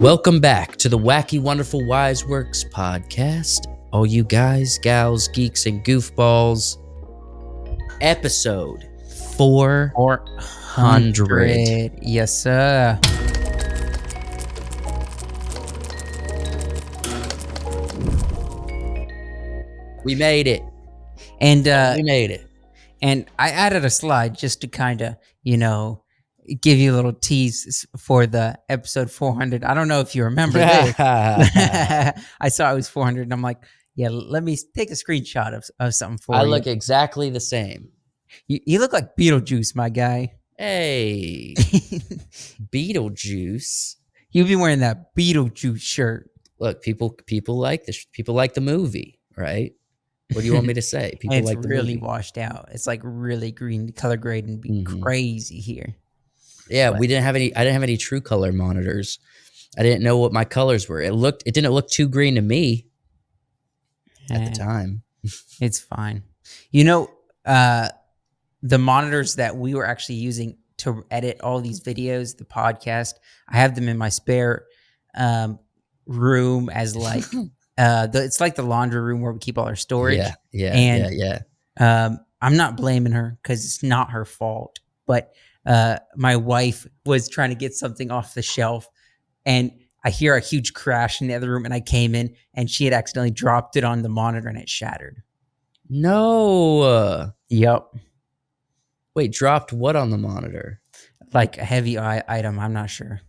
Welcome back to the Wacky Wonderful Wiseworks podcast. All you guys, gals, geeks, and goofballs. Episode 400. Yes, sir. We made it. And We made it. And I added a slide just to kind of, give you a little tease for the episode 400. I don't know if you remember this. I saw it was 400 and I'm like, yeah, let me take a screenshot of something for you. I look exactly the same. You look like Beetlejuice, my guy. Hey, Beetlejuice. You've been wearing that Beetlejuice shirt. Look, people like this. People like the movie, right? What do you want me to say? People It's like the really movie. washed out. It's like really green color grade and be crazy here. Yeah, But- I didn't have any true color monitors. I didn't know what my colors were. It didn't look too green to me at the time. It's fine. The monitors that we were actually using to edit all these videos, the podcast, I have them in my spare room as like it's like the laundry room where we keep all our storage. Yeah. I'm not blaming her because it's not her fault, but my wife was trying to get something off the shelf and I hear a huge crash in the other room and I came in and she had accidentally dropped it on the monitor and it shattered. No. Yep. Wait, dropped what on the monitor? Like a heavy item. I'm not sure.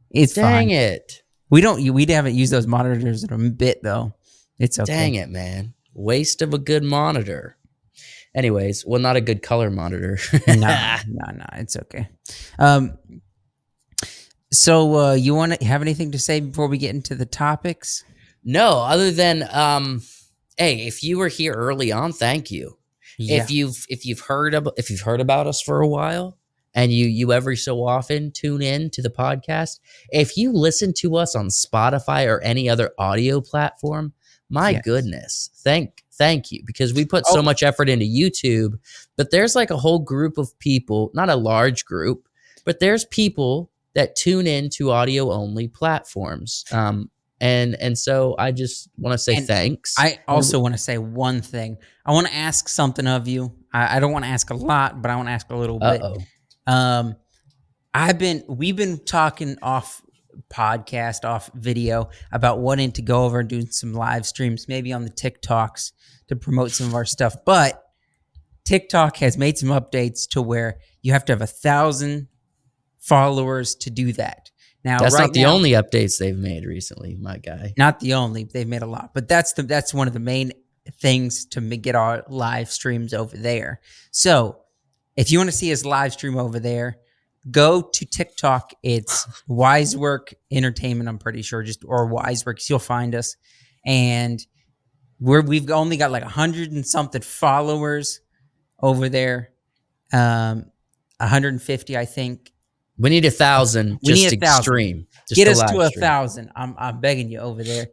It's Dang fine. it. We haven't used those monitors in a bit though. It's okay. Dang it, man. Waste of a good monitor. Anyways, well, not a good color monitor. No, it's okay. So you want to have anything to say before we get into the topics? No, other than hey, if you were here early on, thank you. Yeah. If you've heard about us for a while and you every so often tune in to the podcast, if you listen to us on Spotify or any other audio platform, my goodness, thank you, because we put so much effort into YouTube, but there's like a whole group of people, not a large group, but there's people that tune in to audio only platforms. And so I just want to say thanks. I also want to say one thing. I want to ask something of you. I don't want to ask a lot, but I want to ask a little bit. We've been talking off podcast, off video about wanting to go over and do some live streams, maybe on the TikToks to promote some of our stuff. But TikTok has made some updates to where you have to have 1,000 followers to do that. Now, that's not the only updates they've made recently, my guy. Not the only. They've made a lot, but that's one of the main things to get our live streams over there. So if you want to see us live stream over there, go to TikTok. It's Wisework Entertainment, I'm pretty sure, or Wiseworks. You'll find us. And we've only got like 100 and something followers over there. 150, I think. We need 1,000 just to stream. Get us to 1,000. I'm begging you over there,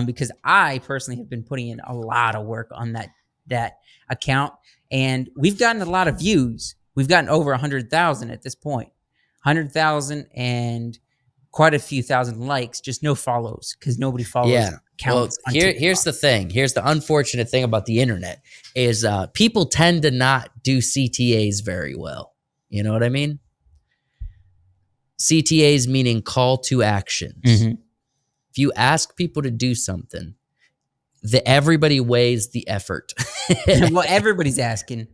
because I personally have been putting in a lot of work on that account, and we've gotten a lot of views. We've gotten over 100,000 at this point, 100,000 and quite a few thousand likes. Just no follows because nobody follows. Yeah. Counts. Well, here's the thing. Here's the unfortunate thing about the internet is people tend to not do CTAs very well. You know what I mean? CTAs meaning call to actions. Mm-hmm. If you ask people to do something, everybody weighs the effort. Well, everybody's asking.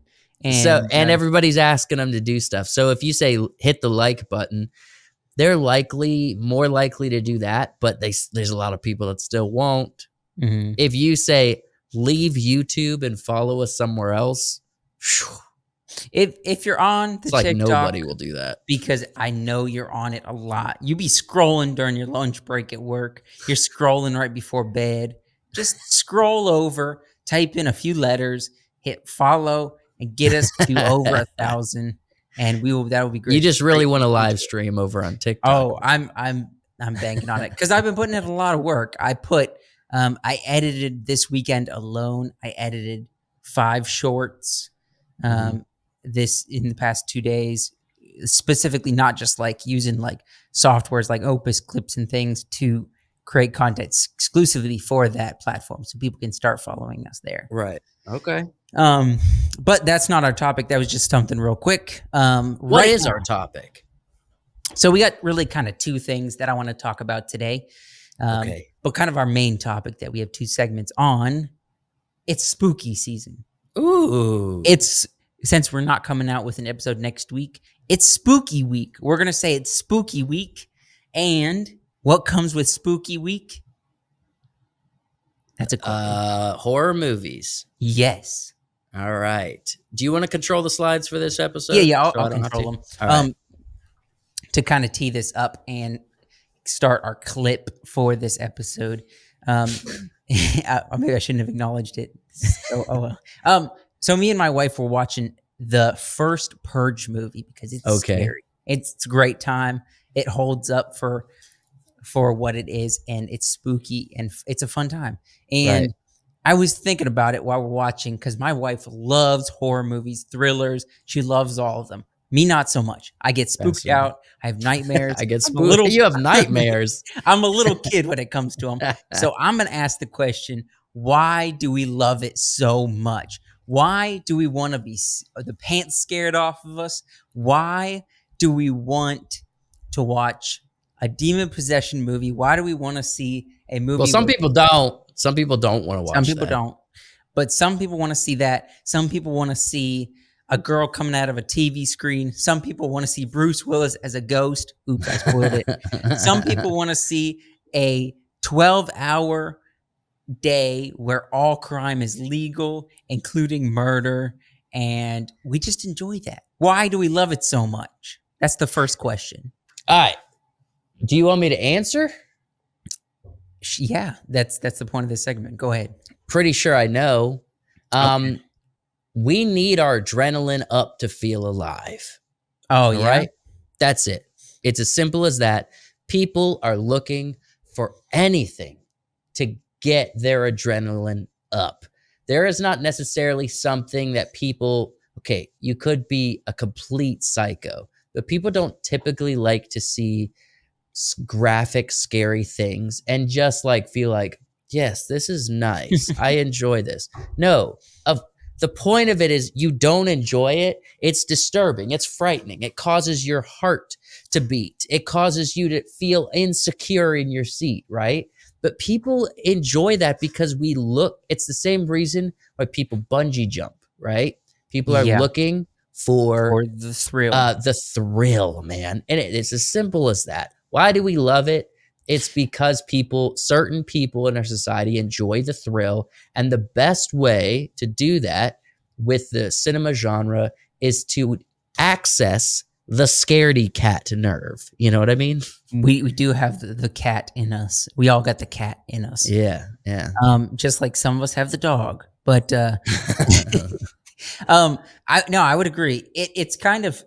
And everybody's asking them to do stuff. So if you say hit the like button, they're more likely to do that, but there's a lot of people that still won't. Mm-hmm. If you say leave YouTube and follow us somewhere else, if you're on the it's TikTok, like nobody will do that, because I know you're on it a lot. You be scrolling during your lunch break at work. You're scrolling right before bed. Just scroll over, type in a few letters, hit follow, and get us to over 1,000. And that will be great. You just really want to live stream over on TikTok. Oh, I'm banking on it because I've been putting in a lot of work. I edited this weekend alone. I edited 5 shorts. This in the past 2 days. specifically not just like using like softwares like Opus Clips and things to create content exclusively for that platform, so people can start following us there. Right. Okay. But that's not our topic. That was just something real quick. What is our topic? So we got really kind of two things that I want to talk about today. Okay. But kind of our main topic that we have two segments on, it's spooky season. Ooh. It's, since we're not coming out with an episode next week, it's spooky week. We're going to say it's spooky week. And what comes with spooky week? That's a question. Horror movies. Yes. All right. Do you want to control the slides for this episode? Yeah, so I'll control them. All right. To kind of tee this up and start our clip for this episode. Maybe I shouldn't have acknowledged it. Oh well. So me and my wife were watching the first Purge movie because it's scary. It's a great time. It holds up for what it is, and it's spooky and it's a fun time. And Right. I was thinking about it while we're watching because my wife loves horror movies, thrillers. She loves all of them. Me, not so much. I get spooked out. I have nightmares. I get spooked. You have nightmares. I'm a little kid when it comes to them. So I'm going to ask the question, why do we love it so much? Why do we want to be the pants scared off of us? Why do we want to watch a demon possession movie? Why do we want to see a movie? Well, some people don't. Some people don't want to watch Some people that. don't. But some people want to see that. Some people want to see a girl coming out of a TV screen. Some people want to see Bruce Willis as a ghost. Oops, I spoiled it. Some people want to see a 12-hour day where all crime is legal, including murder. And we just enjoy that. Why do we love it so much? That's the first question. All right. Do you want me to answer? Yeah, that's the point of this segment. Go ahead. Pretty sure I know. Okay. We need our adrenaline up to feel alive. Oh, yeah. Right? That's it. It's as simple as that. People are looking for anything to get their adrenaline up. There is not necessarily something that people, okay, you could be a complete psycho, but people don't typically like to see graphic, scary things and just like feel like, yes, this is nice. I enjoy this. No, the point of it is you don't enjoy it. It's disturbing. It's frightening. It causes your heart to beat. It causes you to feel insecure in your seat, right? But people enjoy that because it's the same reason why people bungee jump, right? People are looking for the thrill. The thrill, man. And it's as simple as that. Why do we love it? It's because certain people in our society enjoy the thrill. And the best way to do that with the cinema genre is to access the scaredy cat nerve. You know what I mean? We do have the cat in us. We all got the cat in us. Yeah, yeah. Just like some of us have the dog. But I would agree. It's kind of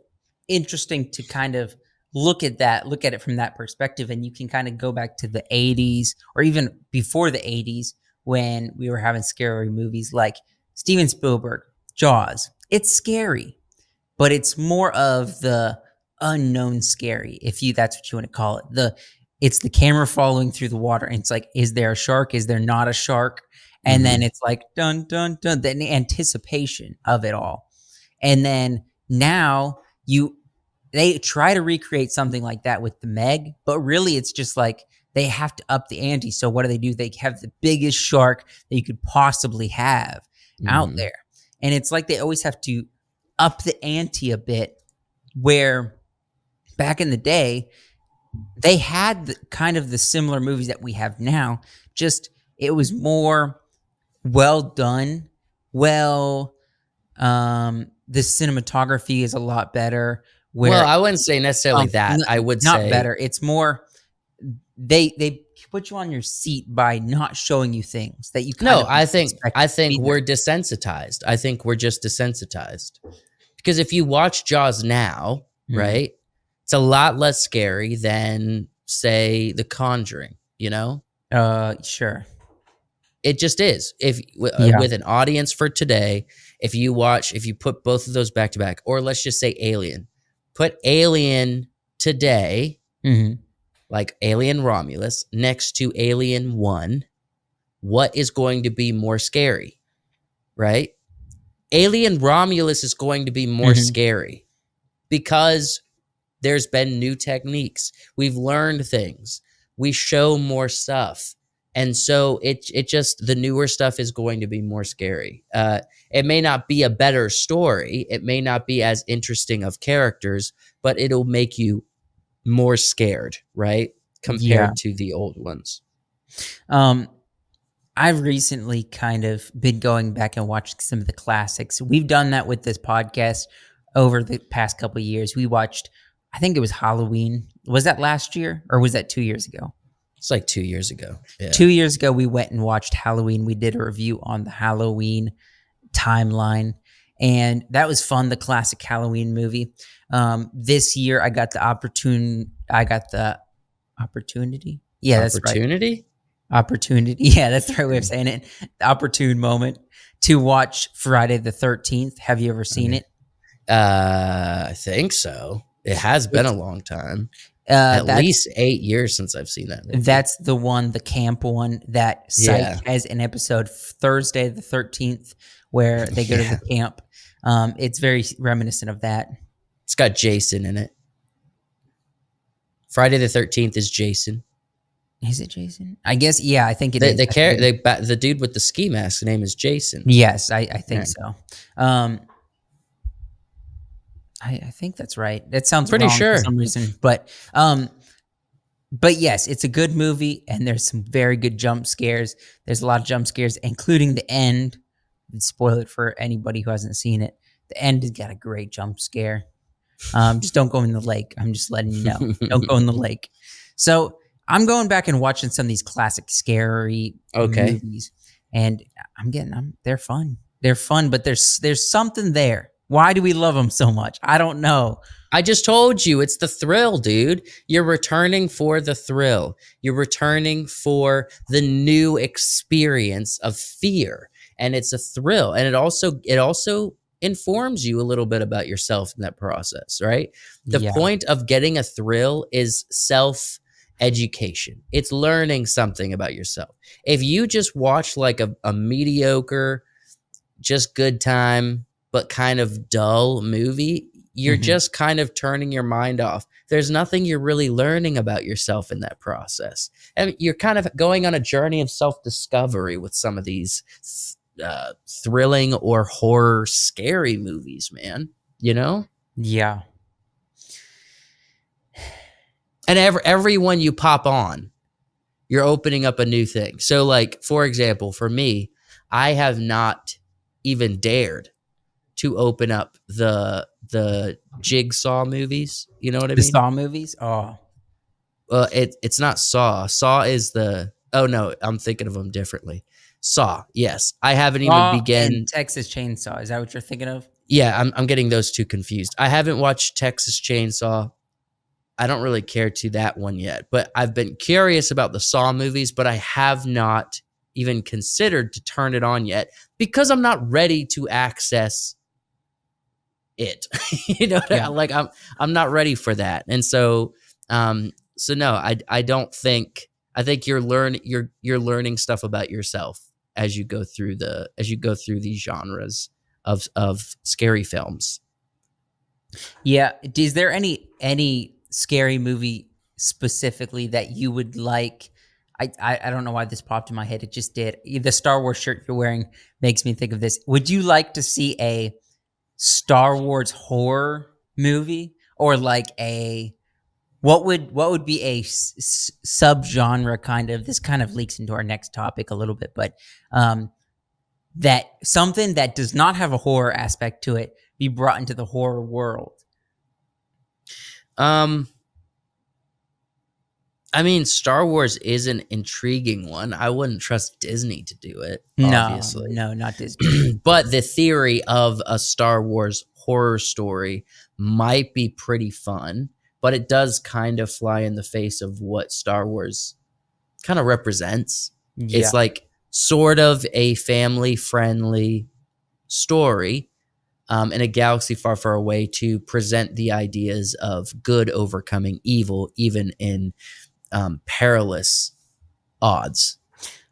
interesting to kind of look at it from that perspective, and you can kind of go back to the 80s or even before the 80s when we were having scary movies like Steven Spielberg, Jaws. It's scary, but it's more of the unknown scary, that's what you want to call it. It's the camera following through the water, and it's like, is there a shark? Is there not a shark? And then it's like dun dun dun, the anticipation of it all. And then now they try to recreate something like that with the Meg, but really it's just like they have to up the ante. So what do? They have the biggest shark that you could possibly have out there. And it's like they always have to up the ante a bit, where back in the day, they had kind of the similar movies that we have now, just it was more well done. The cinematography is a lot better. Well, I wouldn't say necessarily that. I would not say better. It's more they put you on your seat by not showing you things that you kind of I think expect we're desensitized. I think we're just desensitized. Because if you watch Jaws now, right? It's a lot less scary than, say, The Conjuring, you know? Sure. It just is. With an audience for today, if you put both of those back to back, or let's just say Alien, Put Alien today, Mm-hmm. like Alien Romulus, next to Alien 1. What is going to be more scary, right? Alien Romulus is going to be more Mm-hmm. scary because there's been new techniques. We've learned things. We show more stuff. And so it just, the newer stuff is going to be more scary. It may not be a better story. It may not be as interesting of characters, but it'll make you more scared, right? Yeah. Compared to the old ones. Um, I've recently kind of been going back and watching some of the classics. We've done that with this podcast over the past couple of years. We watched, I think it was Halloween. Was that last year or was that 2 years ago? It's like 2 years ago. Yeah. 2 years ago, we went and watched Halloween. We did a review on the Halloween timeline, and that was fun. The classic Halloween movie. This year, I got the opportunity. Yeah, that's right. Opportunity? Opportunity. Yeah, that's the right way of saying it. The opportune moment to watch Friday the 13th. Have you ever seen Okay. it? I think so. It has been a It's long time. At that's least 8 years since I've seen that movie. that's the one, the camp one that Psych Yeah. has an episode Thursday the 13th where they go to Yeah. the camp. It's very reminiscent of that. It's got Jason in it. Friday the 13th is Jason. Is it Jason? I guess, yeah, I think it The is. the dude with the ski mask name is Jason. Yes, I think Yeah. so. I think that's right. That sounds Pretty wrong for sure. some reason, but yes, it's a good movie, and there's some very good jump scares. There's a lot of jump scares, including the end. Spoil it for anybody who hasn't seen it. The end has got a great jump scare. Just don't go in the lake. I'm just letting you know. Don't go in the lake. So I'm going back and watching some of these classic scary Okay. movies, and they're fun. They're fun, but there's something there. Why do we love them so much? I don't know. I just told you it's the thrill, dude. You're returning for the thrill. You're returning for the new experience of fear, and it's a thrill, and it also informs you a little bit about yourself in that process, right? The Yeah. point of getting a thrill is self education. It's learning something about yourself. If you just watch like a mediocre, just good time, but kind of dull movie, you're Mhm. just kind of turning your mind off. There's nothing you're really learning about yourself in that process. And you're kind of going on a journey of self-discovery with some of these thrilling or horror scary movies, man. You know? Yeah. And everyone you pop on, you're opening up a new thing. So like, for example, for me, I have not even dared to open up the Jigsaw movies. You know what I The mean? Saw movies? Oh. It's not Saw. Saw is the, oh no, I'm thinking of them differently. Saw, yes. I haven't even Saw and begun. Texas Chainsaw. Is that what you're thinking of? Yeah, I'm getting those two confused. I haven't watched Texas Chainsaw. I don't really care to that one yet, but I've been curious about the Saw movies, but I have not even considered to turn it on yet because I'm not ready to access it. You know, Yeah. like I'm not ready for that. And so no, I don't think, I think you're learning stuff about yourself as you go through these genres of scary films. Yeah. Is there any scary movie specifically that you would like? I don't know why this popped in my head. It just did. The Star Wars shirt you're wearing makes me think of this. Would you like to see a Star Wars horror movie, or like a what would be a subgenre kind of? This kind of leaks into our next topic a little bit, but that something that does not have a horror aspect to it be brought into the horror world. I mean, Star Wars is an intriguing one. I wouldn't trust Disney to do it, No, obviously. no, not Disney. But the theory of a Star Wars horror story might be pretty fun, but it does kind of fly in the face of what Star Wars kind of represents. Yeah. It's like sort of a family friendly story, in a galaxy far, far away to present the ideas of good overcoming evil, even in perilous odds.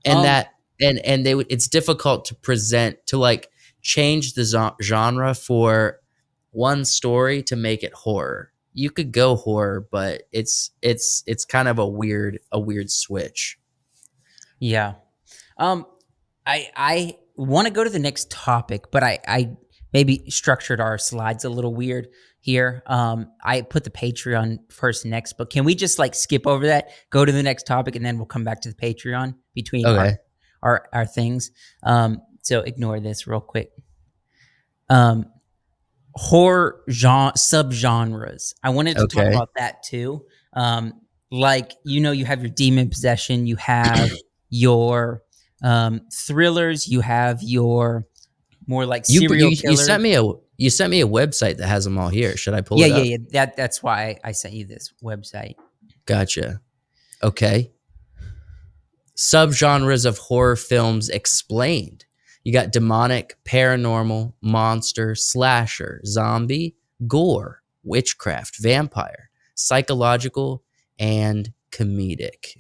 And Um, that and they would, it's difficult to present, to like change the genre for one story to make it horror. You could go horror, but it's kind of a weird switch. yeah. Um, I want to go to the next topic, but I maybe structured our slides a little weird here. I put the Patreon first next, but can we just like skip over that, go to the next topic, and then we'll come back to the Patreon between Okay. our things. So ignore this real quick. Um, horror genre subgenres. I wanted to talk Okay. about that too. Like you have your demon possession, you have your thrillers, you have your more like You serial you killers. sent me a website that has them all here. Should I pull Yeah, it yeah, up? yeah. That's why I sent you this website. Gotcha. Okay. Subgenres of horror films explained. You got demonic, paranormal, monster, slasher, zombie, gore, witchcraft, vampire, psychological, and comedic.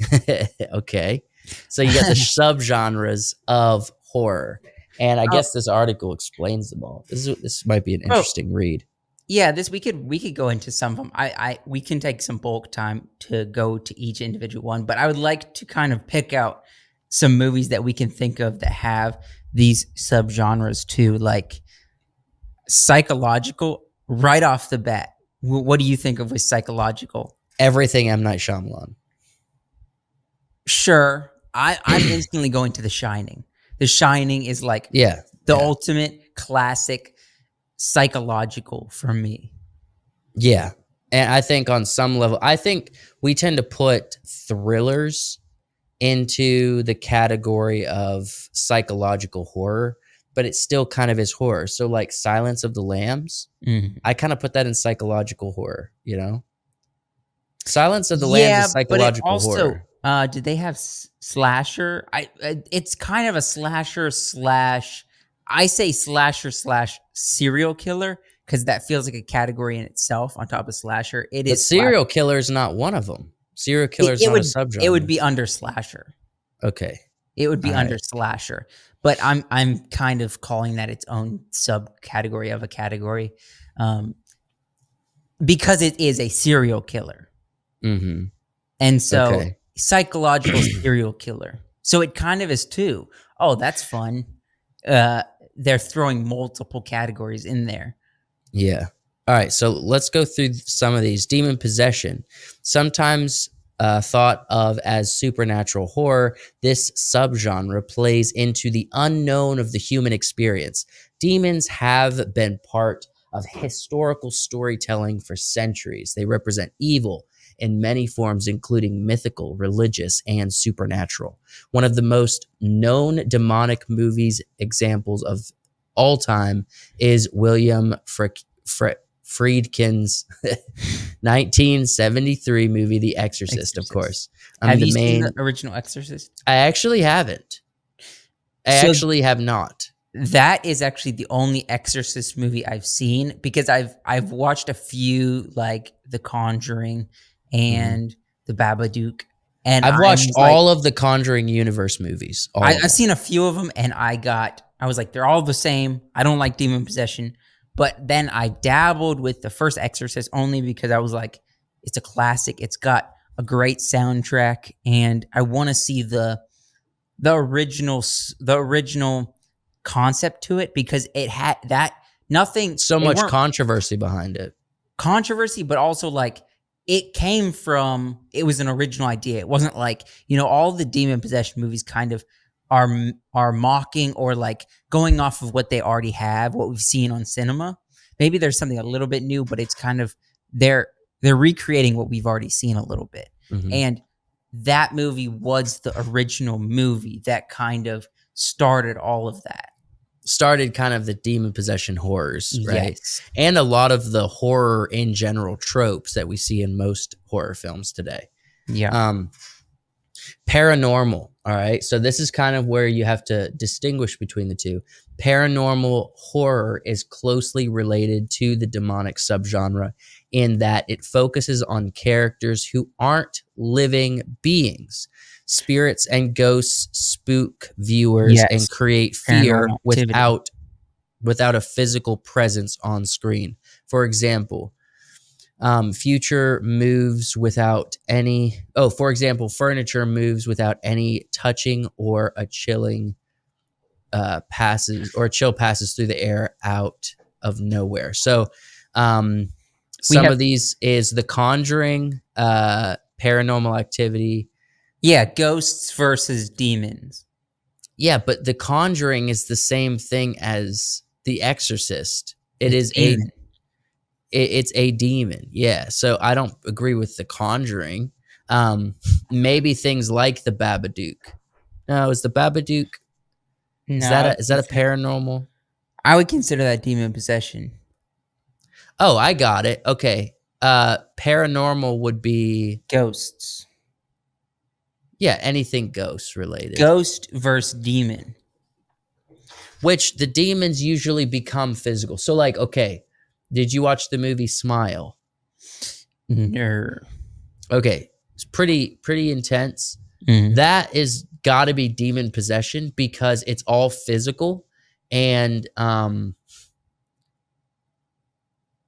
Okay. So you got the subgenres of horror. And I Oh, guess this article explains them all. This might be an oh, interesting read. yeah. This we could go into some of them. We can take some bulk time to go to each individual one, but I would like to kind of pick out some movies that we can think of that have these subgenres too, like psychological. Right off the bat, what do you think of with psychological? Everything M. Night Shyamalan. Sure, I'm instantly going to The Shining. The Shining is like Yeah. the Yeah. ultimate classic psychological for me. Yeah. And I think on some level, I think we tend to put thrillers into the category of psychological horror, but it still kind of is horror. So, like Silence of the Lambs, Mhm. I kind of put that in psychological horror, you know? Silence of the Lambs Yeah, is but it psychological also horror. did they have slasher? It's kind of a slasher slash. I say slasher slash serial killer because that feels like a category in itself. On top of slasher, it But is slash. serial killer is not one of them. Serial killer It, is it not a would subgenre. be under slasher. Okay. It would All be under right. slasher, but I'm kind of calling that its own subcategory of a category, um, because it is a serial killer, Mm-hmm. and so Okay. psychological serial killer. So it kind of is too. Oh, that's fun. They're throwing multiple categories in there. Yeah. All right. So let's go through some of these. Demon possession, sometimes thought of as supernatural horror, this subgenre plays into the unknown of the human experience. Demons have been part of historical storytelling for centuries. They represent evil in many forms, including mythical, religious, and supernatural. One of the most known demonic movies examples of all time is William Friedkin's 1973 movie, The Exorcist, of Exorcist. course. Have The you seen the main. original Exorcist? I actually haven't. I So actually have not. that is actually the only Exorcist movie I've seen because I've watched a few like The Conjuring Mhm. and The Babadook, and I've I watched was like, all of the Conjuring universe movies, all of I've them. seen a few of them, and I was like, they're all the same. I don't like demon possession, but then I dabbled with the first Exorcist only because I was like, it's a classic. It's got a great soundtrack, and I want to see the original concept to it because it had that nothing. So They much weren't controversy behind it. controversy, but also like it was an original idea. It wasn't like, all the demon possession movies kind of are mocking or like going off of what they already have, what we've seen on cinema. Maybe there's something a little bit new, but it's kind of they're they're recreating what we've already seen a little bit. Mhm. And that movie was the original movie that kind of started all of that. Started kind of the demon possession horrors, right? Yes. And a lot of the horror in general tropes that we see in most horror films today. Yeah. Paranormal. All right. So this is kind of where you have to distinguish between the two. Paranormal horror is closely related to the demonic subgenre in that it focuses on characters who aren't living beings. Spirits and ghosts spook viewers and Yes. create fear Paranormal activity. without a physical presence on screen. For example, future moves without any. Oh, for example, furniture moves without any touching, or a chilling a chill passes through the air out of nowhere. So, We some have of these is The Conjuring, Paranormal Activity. ghosts versus demons. Yeah, but The Conjuring is the same thing as The Exorcist. It's demon. It's a demon. Yeah. So I don't agree with The Conjuring. Maybe things like the Babadook. No, is the Babadook No, I would is that a consider, paranormal? I would consider that demon possession. Oh, I got it. Okay. Paranormal would be, Ghosts. yeah, anything ghost related. Ghost versus demon. Which the demons usually become physical. So like, okay, did you watch the movie Smile? Ner. Okay. It's pretty intense. Mhm. That is got to be demon possession because it's all physical, and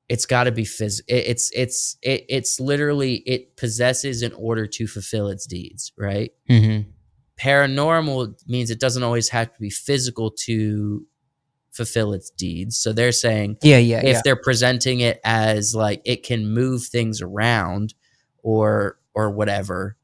it's got to be it's literally, it possesses in order to fulfill its deeds, right? Mhm. Paranormal means it doesn't always have to be physical to fulfill its deeds. So they're saying Yeah. if they're presenting it as like it can move things around or whatever,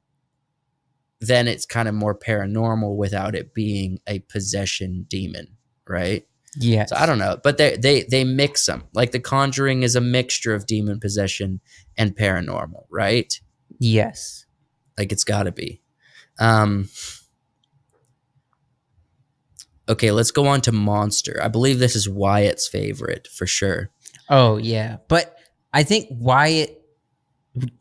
then it's kind of more paranormal without it being a possession demon, right? Yes. So I don't know, but they mix them. Like The Conjuring is a mixture of demon possession and paranormal, right? Yes. Like it's got to be. Okay, let's go on to Monster. I believe this is Wyatt's favorite for sure. Oh yeah, but I think Wyatt.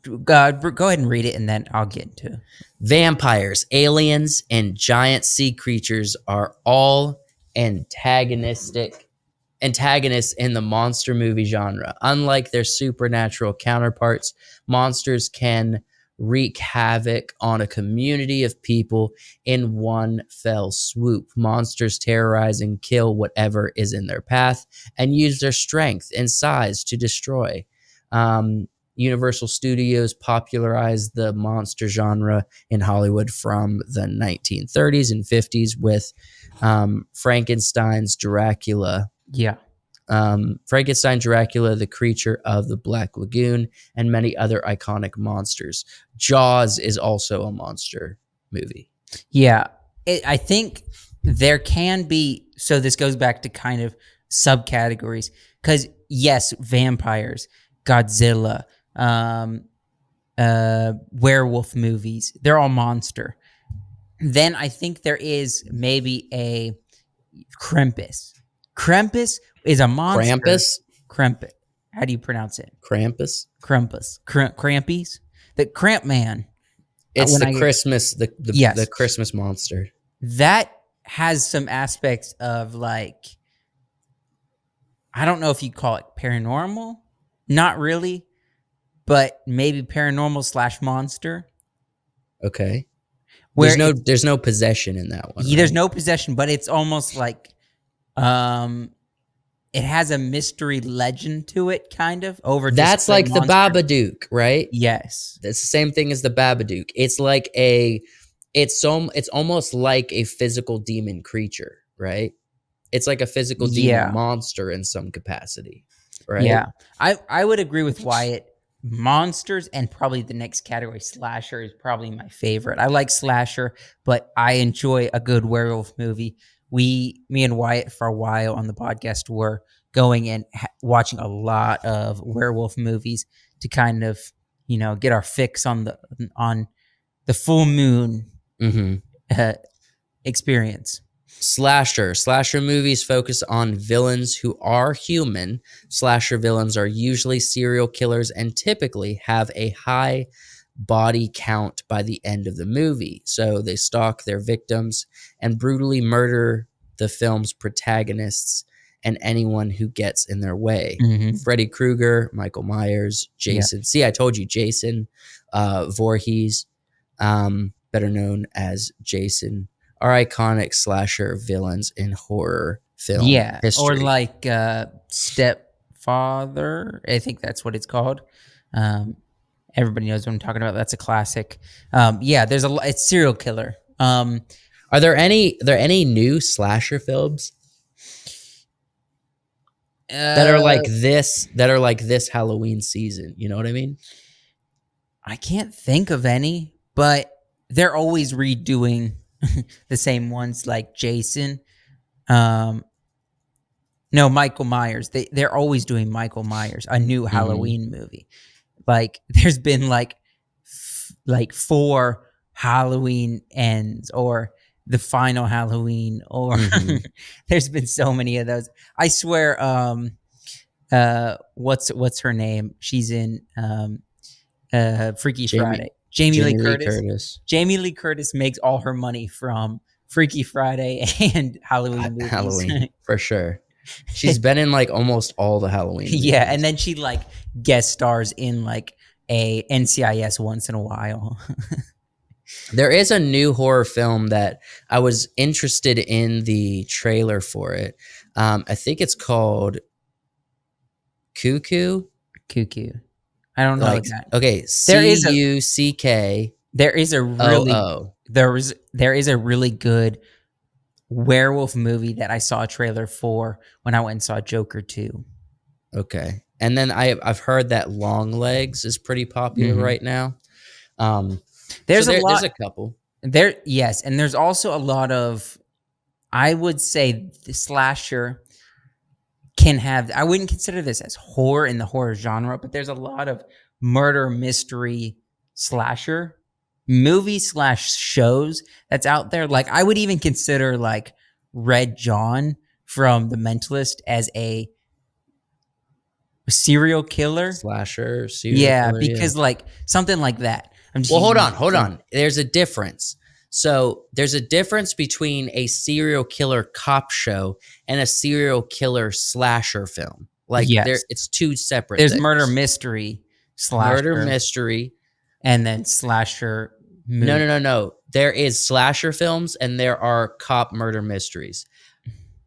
Go ahead and read it, and then I'll get into it. Vampires, aliens, and giant sea creatures are all antagonists in the monster movie genre. Unlike their supernatural counterparts, monsters can wreak havoc on a community of people in one fell swoop. Monsters terrorize and kill whatever is in their path and use their strength and size to destroy. Universal Studios popularized the monster genre in Hollywood from the 1930s and 50s with Frankenstein's Dracula. Yeah. Frankenstein, Dracula, The Creature of the Black Lagoon, and many other iconic monsters. Jaws is also a monster movie. Yeah. I think there can be. So this goes back to kind of subcategories because yes, vampires, Godzilla, werewolf movies, they're all monster. Then I think there is maybe a Krampus. Krampus is a monster. Krampus. How do you pronounce it? Krampus. Crampies. The Cramp Man. It's When the I get- Christmas, Yes. the Christmas monster. That has some aspects of like, I don't know if you call it paranormal. Not really, but maybe paranormal / monster. Okay. Where There's no possession in that one. there's right? no possession, but it's almost like it has a mystery legend to it, kind of over. That's just like the monster. Babadook, right? Yes. That's the same thing as the Babadook. It's like it's almost like a physical demon creature, right? It's like a physical demon monster in some capacity, right? Yeah. I would agree with Wyatt. Monsters and probably the next category, slasher, is probably my favorite. I like slasher, but I enjoy a good werewolf movie. Me and Wyatt for a while on the podcast were going and watching a lot of werewolf movies to kind of, get our fix on the full moon experience. Slasher movies focus on villains who are human. Slasher villains are usually serial killers and typically have a high body count by the end of the movie. So they stalk their victims and brutally murder the film's protagonists and anyone who gets in their way. Mm-hmm. Freddy Krueger, Michael Myers, Yeah. Jason. See, I told you, Jason Voorhees, better known as Jason, are iconic slasher villains in horror film Yeah. Or history. like Stepfather. I think that's what it's called. Everybody knows what I'm talking about. That's a classic. Yeah, there's it's serial killer. Are there any new slasher films that are like this Halloween season? You know what I mean? I can't think of any, but they're always redoing the same ones, like Jason. No, Michael Myers. They're always doing Michael Myers, a new Halloween movie. Like there's been like 4 Halloween ends, or the final Halloween, or there's been so many of those. I swear, what's her name? She's in Freaky Friday. Jamie Lee Curtis. Jamie Lee Curtis makes all her money from Freaky Friday and Halloween movies. Halloween, for sure. She's been in like almost all the Halloween movies. Yeah, and then she like guest stars in like a NCIS once in a while. There is a new horror film that I was interested in the trailer for it. I think it's called Cuckoo. I don't know that. Okay, CUCK. There is a really good werewolf movie that I saw a trailer for when I went and saw Joker 2. Okay. And then I've heard that Long Legs is pretty popular right now. There's a couple. Yes, and there's also a lot of, I would say the slasher can have, I wouldn't consider this as horror in the horror genre, but there's a lot of murder mystery slasher movies / shows that's out there. Like I would even consider like Red John from The Mentalist as a serial killer slasher. Because like something like that. Well, hold on. There's a difference. So there's a difference between a serial killer cop show and a serial killer slasher film. Like it's two separate There's things. Murder mystery, slasher. Murder mystery. And then slasher movie. No. There is slasher films and there are cop murder mysteries.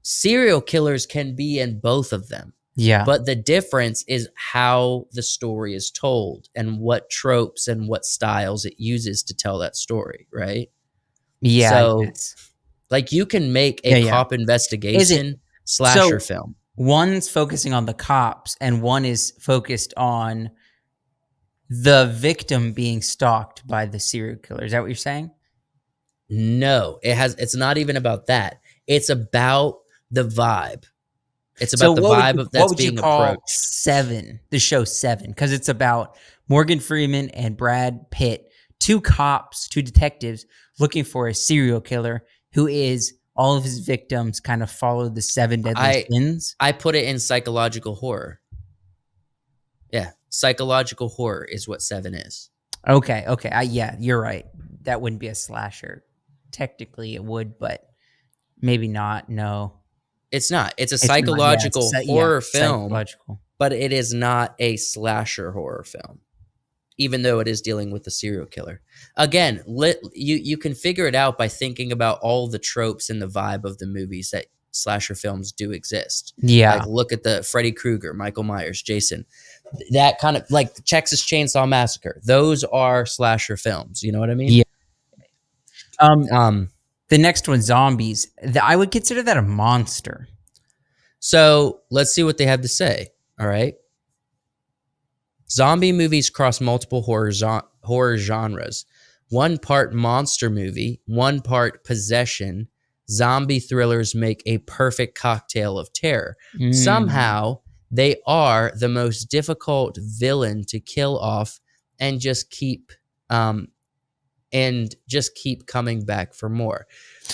Serial killers can be in both of them. Yeah. But the difference is how the story is told and what tropes and what styles it uses to tell that story, right? Yeah. So, like, you can make a cop investigation slasher film. One's focusing on the cops and one is focused on the victim being stalked by the serial killer. Is that what you're saying? No, it's not even about that. It's about the vibe. It's about the vibe of that's being approached. Seven, the show Seven, because it's about Morgan Freeman and Brad Pitt, 2 cops, 2 detectives looking for a serial killer who is all of his victims kind of follow the 7 deadly sins. I put it in psychological horror. Yeah, psychological horror is what Seven is. Okay. Yeah, you're right. That wouldn't be a slasher. Technically, it would, but maybe not. No. It's not. It's a psychological horror film, psychological. But it is not a slasher horror film, even though it is dealing with a serial killer. Again, you can figure it out by thinking about all the tropes and the vibe of the movies that slasher films do exist. Yeah. Like look at the Freddy Krueger, Michael Myers, Jason. That kind of like the Texas Chainsaw Massacre. Those are slasher films. You know what I mean? Yeah. The next one, zombies. I would consider that a monster. So let's see what they have to say. All right. Zombie movies cross multiple horror genres. 1 part monster movie, 1 part possession. Zombie thrillers make a perfect cocktail of terror. Somehow, they are the most difficult villain to kill off and just keep coming back for more.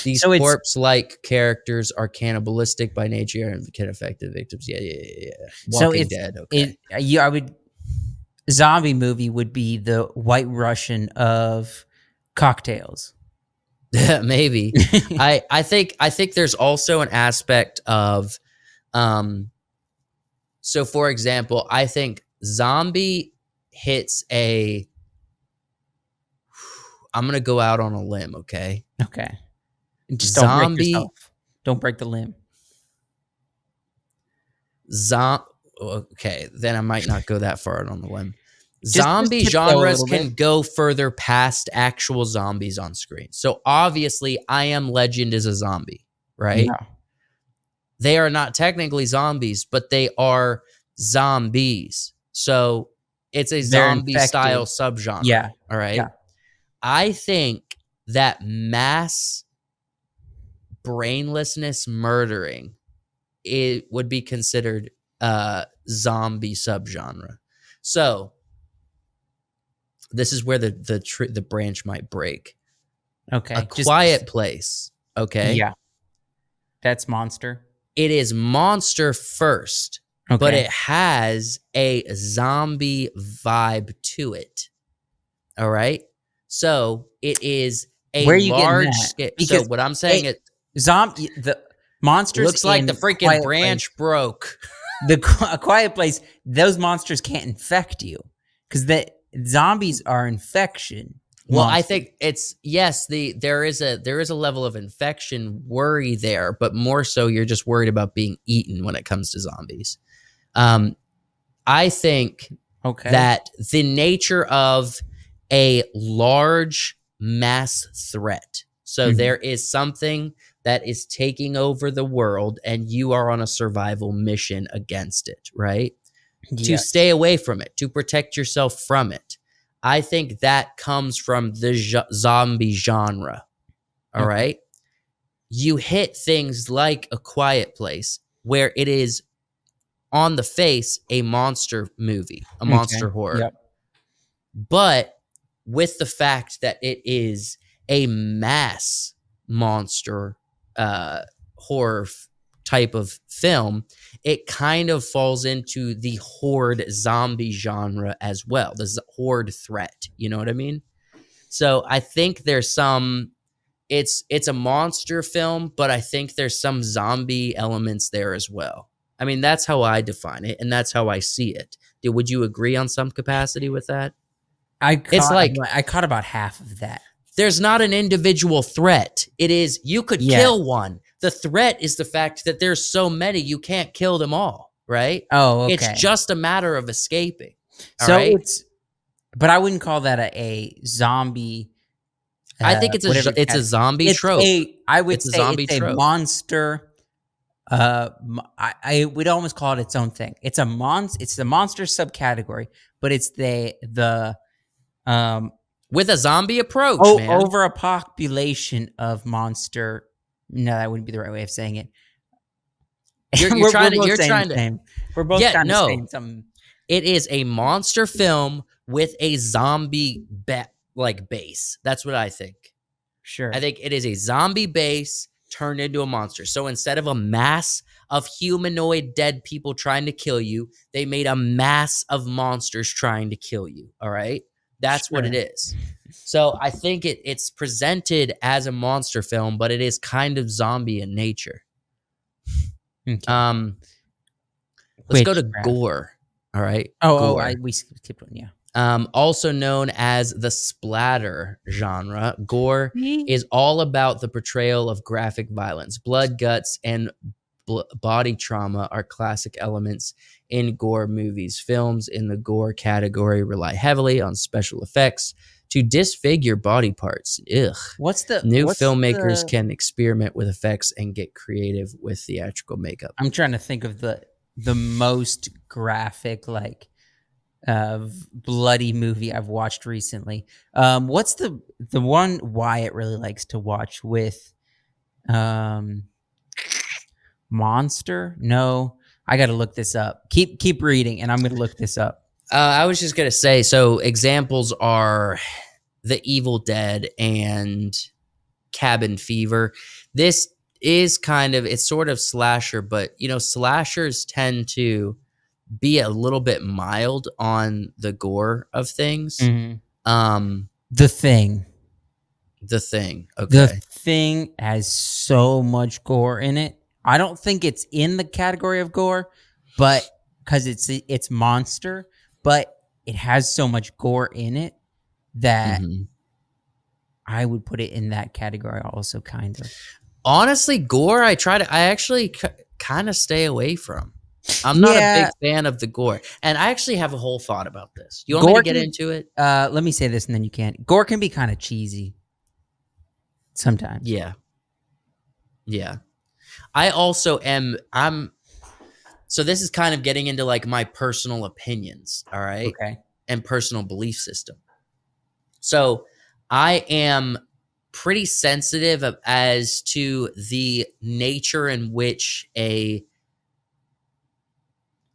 These corpse-like characters are cannibalistic by nature and can affect the victims. Yeah. Walking Dead. Okay. zombie movie would be the White Russian of cocktails. Maybe. I think there's also an aspect of so for example, I think zombie hits a I'm going to go out on a limb, okay? Okay. And just don't break Zombie yourself. Don't break the limb. Zom okay, then I might not go that far out on the limb. Just Zombie tiptoe a genres little bit. can go further past actual zombies on screen. So obviously, I Am Legend is a zombie, right? Yeah. They are not technically zombies, but they are zombies. So it's a They're zombie style infected. subgenre. Yeah. All right. Yeah. I think that mass brainlessness murdering it would be considered zombie subgenre. So this is where the branch might break. Okay. A Quiet Place, okay? Yeah. That's monster. It is monster first, but Okay. it has a zombie vibe to it. All right? So it is a Where are you getting large that? scale. So Because what I'm saying is the monsters looks like the in freaking Quiet Place, branch broke. A Quiet Place, those monsters can't infect you because the zombies are infection. Well, I monsters. think it's yes, there is a level of infection worry there, but more so you're just worried about being eaten when it comes to zombies. I think Okay. that the nature of a large mass threat. So Mhm. there is something that is taking over the world and you are on a survival mission against it, right? To Yes. stay away from it, to protect yourself from it. I think that comes from the zombie genre. All Okay. right. You hit things like A Quiet Place, where it is on the face a monster movie, a Okay. monster horror. Yep. But with the fact that it is a mass monster horror type of film, it kind of falls into the horde zombie genre as well, the horde threat. You know what I mean? So I think there's some. It's a monster film, but I think there's some zombie elements there as well. I mean, that's how I define it, and that's how I see it. Would you agree on some capacity with that? It's like I caught about half of that. there's not an individual threat. It is you could Yeah. kill one. The threat is the fact that there's so many you can't kill them all, right? Oh, okay. It's just a matter of escaping. All So right? but I wouldn't call that a zombie. I think it's whatever it's a zombie trope. I would It's a say zombie it's a trope. monster. I would almost call it its own thing. It's the monster subcategory, but it's the With a zombie approach, man. over a population of monster. No, that wouldn't be the right way of saying it. You're We're trying both to. You're saying trying the to. same. We're both Yeah, kind of no. saying something. It is a monster film with a zombie base. That's what I think. Sure. I think it is a zombie base turned into a monster. So instead of a mass of humanoid dead people trying to kill you, they made a mass of monsters trying to kill you. All right? That's what it Sure. is. So I think it's presented as a monster film, but it is kind of zombie in nature. Okay. Let's go to Witchcraft. gore. All right. Oh, we skipped one. Yeah. Also known as the splatter genre, gore is all about the portrayal of graphic violence. Blood, guts, and body trauma are classic elements in gore movies. Films in the gore category rely heavily on special effects to disfigure body parts. Ugh. New filmmakers can experiment with effects and get creative with theatrical makeup. I'm trying to think of the most graphic, bloody movie I've watched recently. What's the one Wyatt really likes to watch with Monster? No, I got to look this up. Keep reading, and I'm going to look this up. I was just gonna say, so examples are The Evil Dead and Cabin Fever. This is it's sort of slasher, but slashers tend to be a little bit mild on the gore of things. Mhm. Um, The Thing. the Thing. The Okay. Thing has so much gore in it. I don't think it's in the category of gore, but because it's monster, but it has so much gore in it that hmm I would put it in that category also, kind of. Honestly, gore, I actually kind of stay away from. I'm not a big Yeah, fan of the gore. And I actually have a whole thought about this. You want me to gore get can. into it? Let me say this, and then you can't. Gore can be kind of cheesy sometimes. Yeah. Yeah. I also am I'm so this is kind of getting into like my personal opinions, all right? Okay. And personal belief system. So, I am pretty sensitive as to the nature in which a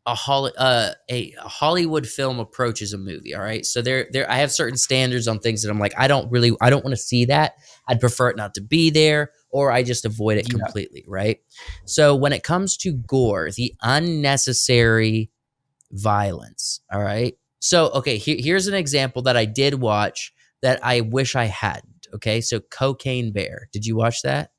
Hollywood film approaches a movie. All right, so there I have certain standards on things that I'm like I don't want to see that. I'd prefer it not to be there, or I just avoid it Yeah. completely. Right. So when it comes to gore, the unnecessary violence. All right. So okay, here's an example that I did watch that I wish I hadn't. Okay, so Cocaine Bear. Did you watch that?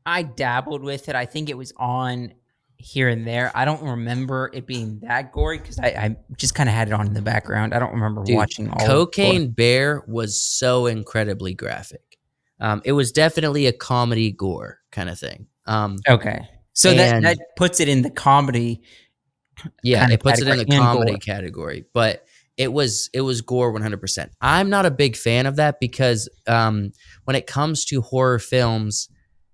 I dabbled with it. I think it was on here and there. I don't remember it being that gory because I just kind of had it on in the background. I don't remember Dude, watching all of it before. Cocaine Bear was so incredibly graphic. It was definitely a comedy gore kind of thing. Okay. So that And puts it in the comedy yeah, kind of it puts it in category the and comedy gore. category, but it was gore 100%. I'm not a big fan of that because when it comes to horror films,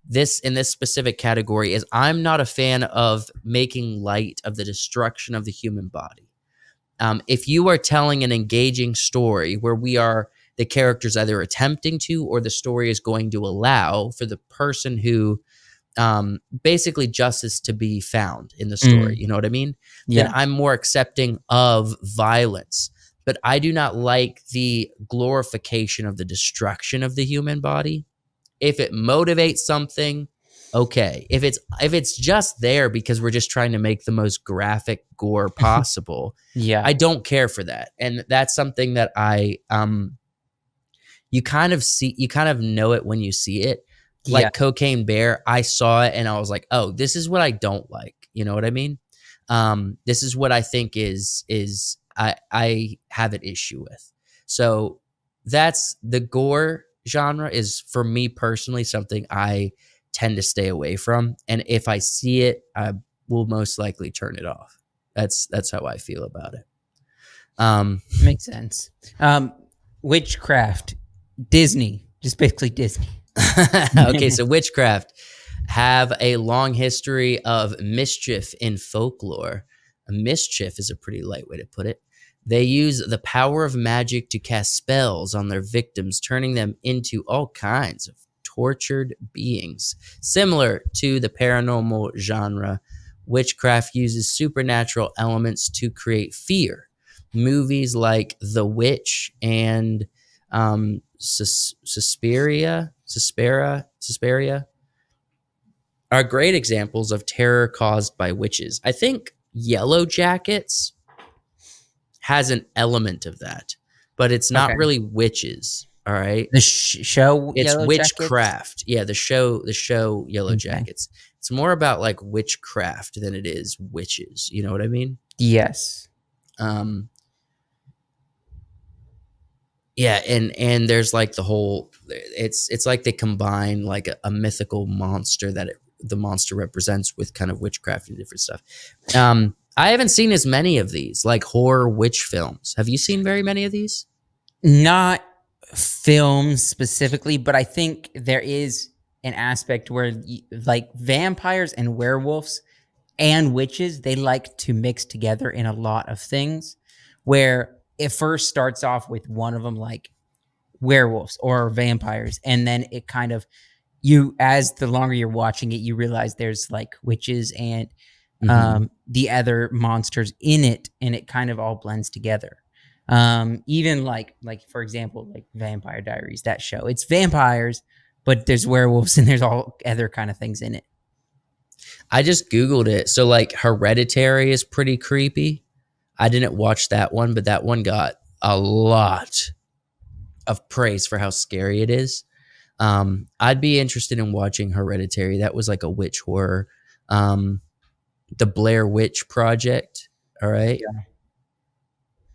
this in this specific category is I'm not a fan of making light of the destruction of the human body. If you are telling an engaging story where we are the characters either attempting to or the story is going to allow for the person who basically justice to be found in the story, Mm, you know what I mean? Then yeah. I'm more accepting of violence. But I do not like the glorification of the destruction of the human body. If it motivates something, okay. If it's just there because we're just trying to make the most graphic gore possible, Yeah. I don't care for that. And that's something that I you kind of know it when you see it. Yeah. Like Cocaine Bear, I saw it and I was like, "Oh, this is what I don't like." You know what I mean? This is what I think is I have an issue with. So that's the gore genre is for me personally something I tend to stay away from, and if I see it, I will most likely turn it off. That's how I feel about it. Um, Makes sense. Um, Witchcraft, Disney, just basically Disney. okay, so witchcraft have a long history of mischief in folklore. Mischief is a pretty light way to put it. They use the power of magic to cast spells on their victims, turning them into all kinds of tortured beings. Similar to the paranormal genre, witchcraft uses supernatural elements to create fear. Movies like The Witch and Suspiria are great examples of terror caused by witches. I think Yellow Jackets has an element of that, but it's not Okay. really witches. All right, The show it's Yellow Jackets. witchcraft. Yeah, the show Yellow Okay. Jackets. It's more about like witchcraft than it is witches. You know what I mean? Yes. Um, Yeah, and there's like the whole it's like they combine like a mythical monster that the monster represents with kind of witchcraft and different stuff. I haven't seen as many of these like horror witch films. Have you seen very many of these? Not films specifically, but I think there is an aspect where like vampires and werewolves and witches, they like to mix together in a lot of things where it first starts off with one of them like werewolves or vampires, and then it kind of, you, as the longer you're watching it, you realize there's like witches and hmm the other monsters in it, and it kind of all blends together. Even like for example, like Vampire Diaries, that show, it's vampires, but there's werewolves and there's all other kind of things in it. I just Googled it. So like Hereditary is pretty creepy. I didn't watch that one, but that one got a lot of praise for how scary it is. I'd be interested in watching Hereditary. That was like a witch horror. Um, the Blair Witch Project. All right. Yeah.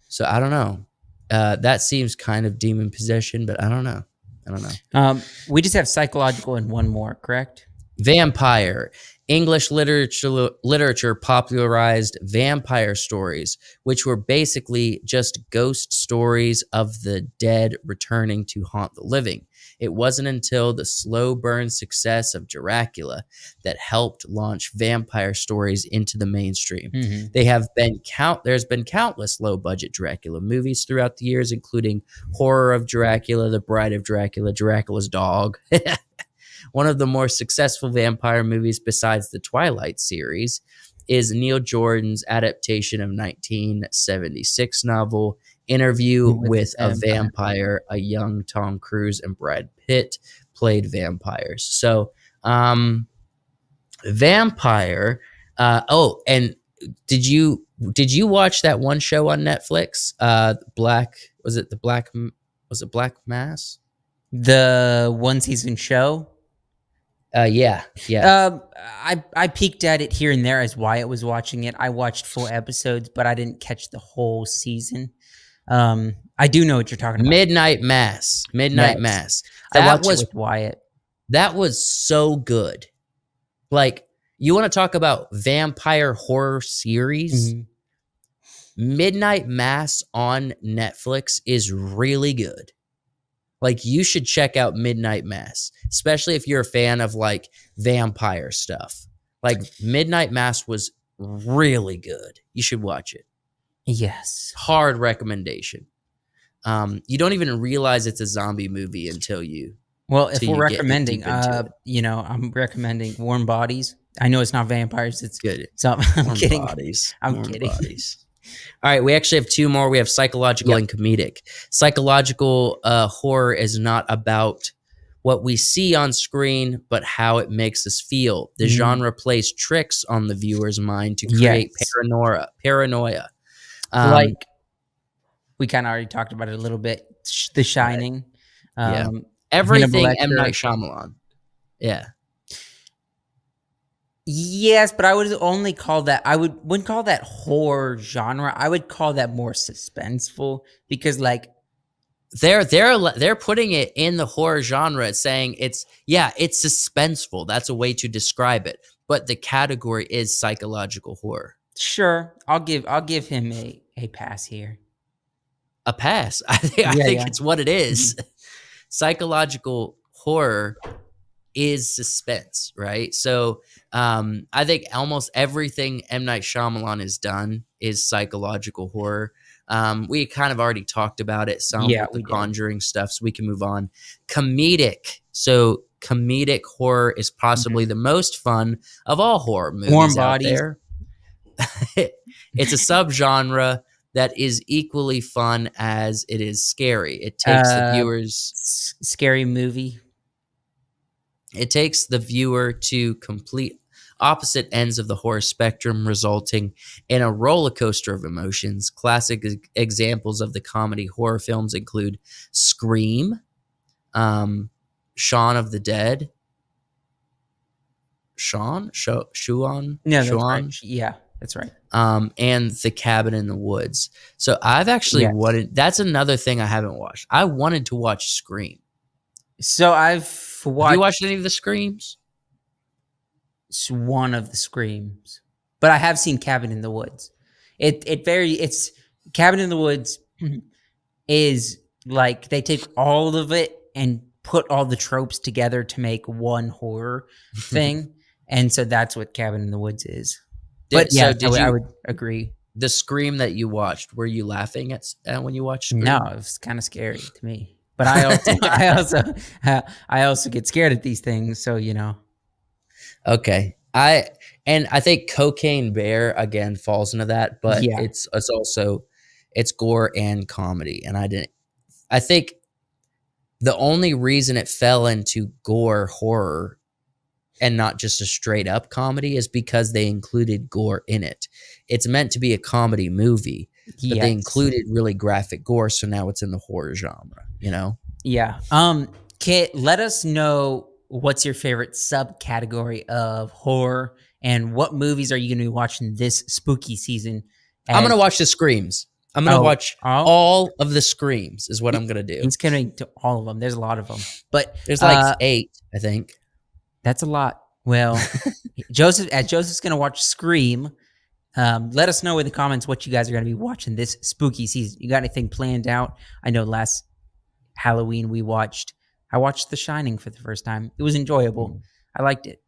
So I don't know. That seems kind of demon possession, but I don't know. I don't know. We just have psychological and one more, correct? Vampire. English literature popularized vampire stories, which were basically just ghost stories of the dead returning to haunt the living. It wasn't until the slow burn success of Dracula that helped launch vampire stories into the mainstream. Mm-hmm. There's been countless low budget Dracula movies throughout the years, including Horror of Dracula, The Bride of Dracula, Dracula's Dog. One of the more successful vampire movies besides the Twilight series is Neil Jordan's adaptation of 1976 novel Interview with a Vampire. A young Tom Cruise and Brad Pitt played vampires. So, vampire. And did you watch that one show on Netflix? Black was it the Black was it Black Mass? The one season show. Yeah. I peeked at it here and there as Wyatt was watching it. I watched full episodes, but I didn't catch the whole season. I do know what you're talking about. Midnight Mass. Yes. I That watched it was with Wyatt. that was so good. Like, you want to talk about vampire horror series? Mhm. Midnight Mass on Netflix is really good. Like, you should check out Midnight Mass, especially if you're a fan of like vampire stuff. Like, Midnight Mass was really good. You should watch it. Yes. Hard recommendation. You don't even realize it's a zombie movie until you. Well, if Till we're you get recommending, deep into it. I'm recommending Warm Bodies. I know it's not vampires. It's Good. so I'm Warm kidding. bodies. I'm Warm kidding. bodies. All right, we actually have two more. We have psychological Yep. and comedic. Psychological horror is not about what we see on screen, but how it makes us feel. The genre plays tricks on the viewer's mind to create Yes. paranoia. Like we kind of already talked about it a little bit. The Shining. Yeah. Hannibal Everything M. Lecter. Night Shyamalan. Yeah. Yes, but I would only call that. Wouldn't call that horror genre. I would call that more suspenseful because, like, They're putting it in the horror genre, saying it's suspenseful. That's a way to describe it. But the category is psychological horror. sure, I'll give him a pass here. A pass. I think it's what it is. Psychological horror is suspense, right? So I think almost everything M. Night Shyamalan has done is psychological horror. We kind of already talked about it some with the Conjuring stuff, so we can move on. Comedic. So comedic horror is possibly the most fun of all horror movies Warm out Bodies. there. It's a subgenre that is equally fun as it is scary. It takes the viewers Scary Movie. It takes the viewer to complete opposite ends of the horror spectrum, resulting in a roller coaster of emotions. Classic examples of the comedy horror films include Scream, Shaun of the Dead, Shaun? No, that's right. Yeah, that's right. And The Cabin in the Woods. So I've actually wanted. That's another thing I haven't watched. I wanted to watch Scream. So I've watched. Have you watched any of the Screams? One of the Screams, but I have seen Cabin in the Woods. It's Cabin in the Woods is like they take all of it and put all the tropes together to make one horror thing, and so that's what Cabin in the Woods is. But yeah, I would agree. The Scream that you watched, were you laughing at when you watched Scream? No, it was kind of scary to me. But I also get scared at these things, so you know. Okay. I think Cocaine Bear again falls into that, but it's also gore and comedy. And I think the only reason it fell into gore horror and not just a straight up comedy is because they included gore in it. It's meant to be a comedy movie, but they Yes. included really graphic gore, so now it's in the horror genre, you know? Yeah. Kit, let us know what's your favorite subcategory of horror and what movies are you going to be watching this spooky season? I'm As gonna watch the Screams. I'm gonna oh, watch oh, all of the Screams is what I'm gonna do. he's coming to all of them. There's a lot of them, but There's like 8, I think. that's a lot. Well, Joseph's going to watch Scream. Let us know in the comments what you guys are going to be watching this spooky season. You got anything planned out? I know last Halloween I watched The Shining for the first time. It was enjoyable. I liked it.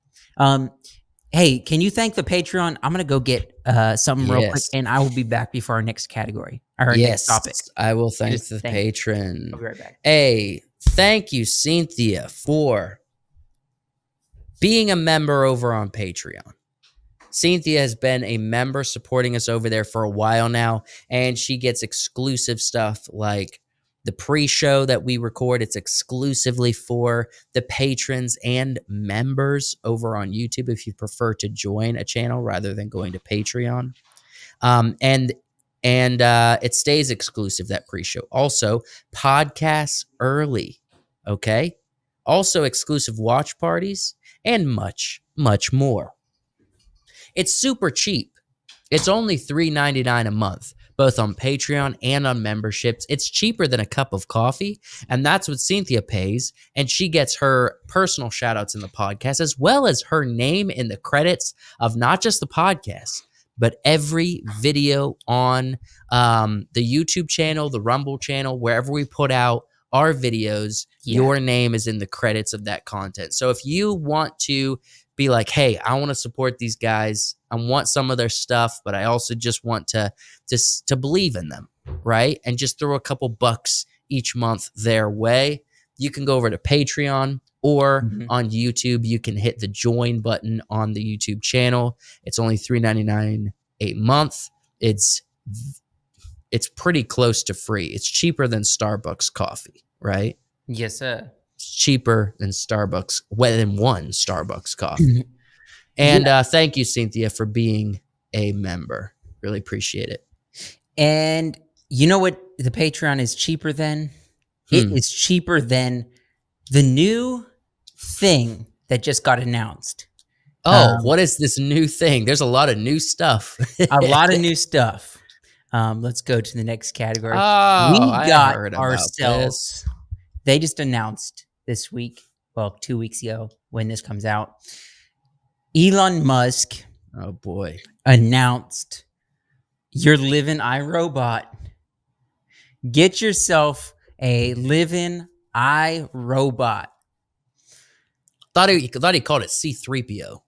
Hey, can you thank the Patreon? I'm gonna go get something real quick, Yes. and I will be back before our next category or our next Yes. topic. I will thank Just the thank you. patron. I'll be right back. Hey, thank you, Cynthia, for being a member over on Patreon. Cynthia has been a member supporting us over there for a while now, and she gets exclusive stuff like the pre-show that we record. It's exclusively for the patrons and members over on YouTube if you prefer to join a channel rather than going to Patreon. And it stays exclusive, that pre-show. Also, podcasts early, okay? Also exclusive watch parties and much, much more. It's super cheap. It's only $3.99 a month, both on Patreon and on memberships. It's cheaper than a cup of coffee, and that's what Cynthia pays. And she gets her personal shout-outs in the podcast, as well as her name in the credits of not just the podcast, but every video on the YouTube channel, the Rumble channel, wherever we put out our videos, your name is in the credits of that content. So if you want to be like, hey, I want to support these guys, I want some of their stuff, but I also just want to believe in them, right? And just throw a couple bucks each month their way. You can go over to Patreon or on YouTube. You can hit the join button on the YouTube channel. It's only $3.99 a month. It's pretty close to free. It's cheaper than Starbucks coffee, right? Yes, sir. It's cheaper than Starbucks, than one Starbucks coffee. And thank you, Cynthia, for being a member. Really appreciate it. And you know what the Patreon is cheaper than? It is cheaper than the new thing that just got announced. Oh, what is this new thing? There's a lot of new stuff. A lot of new stuff. Let's go to the next category. Oh, We got I heard about ourselves. They just announced this week, well, 2 weeks ago when this comes out, Elon Musk Oh, boy. announced, you're living iRobot. Get yourself a living iRobot. Thought he called it C-3PO.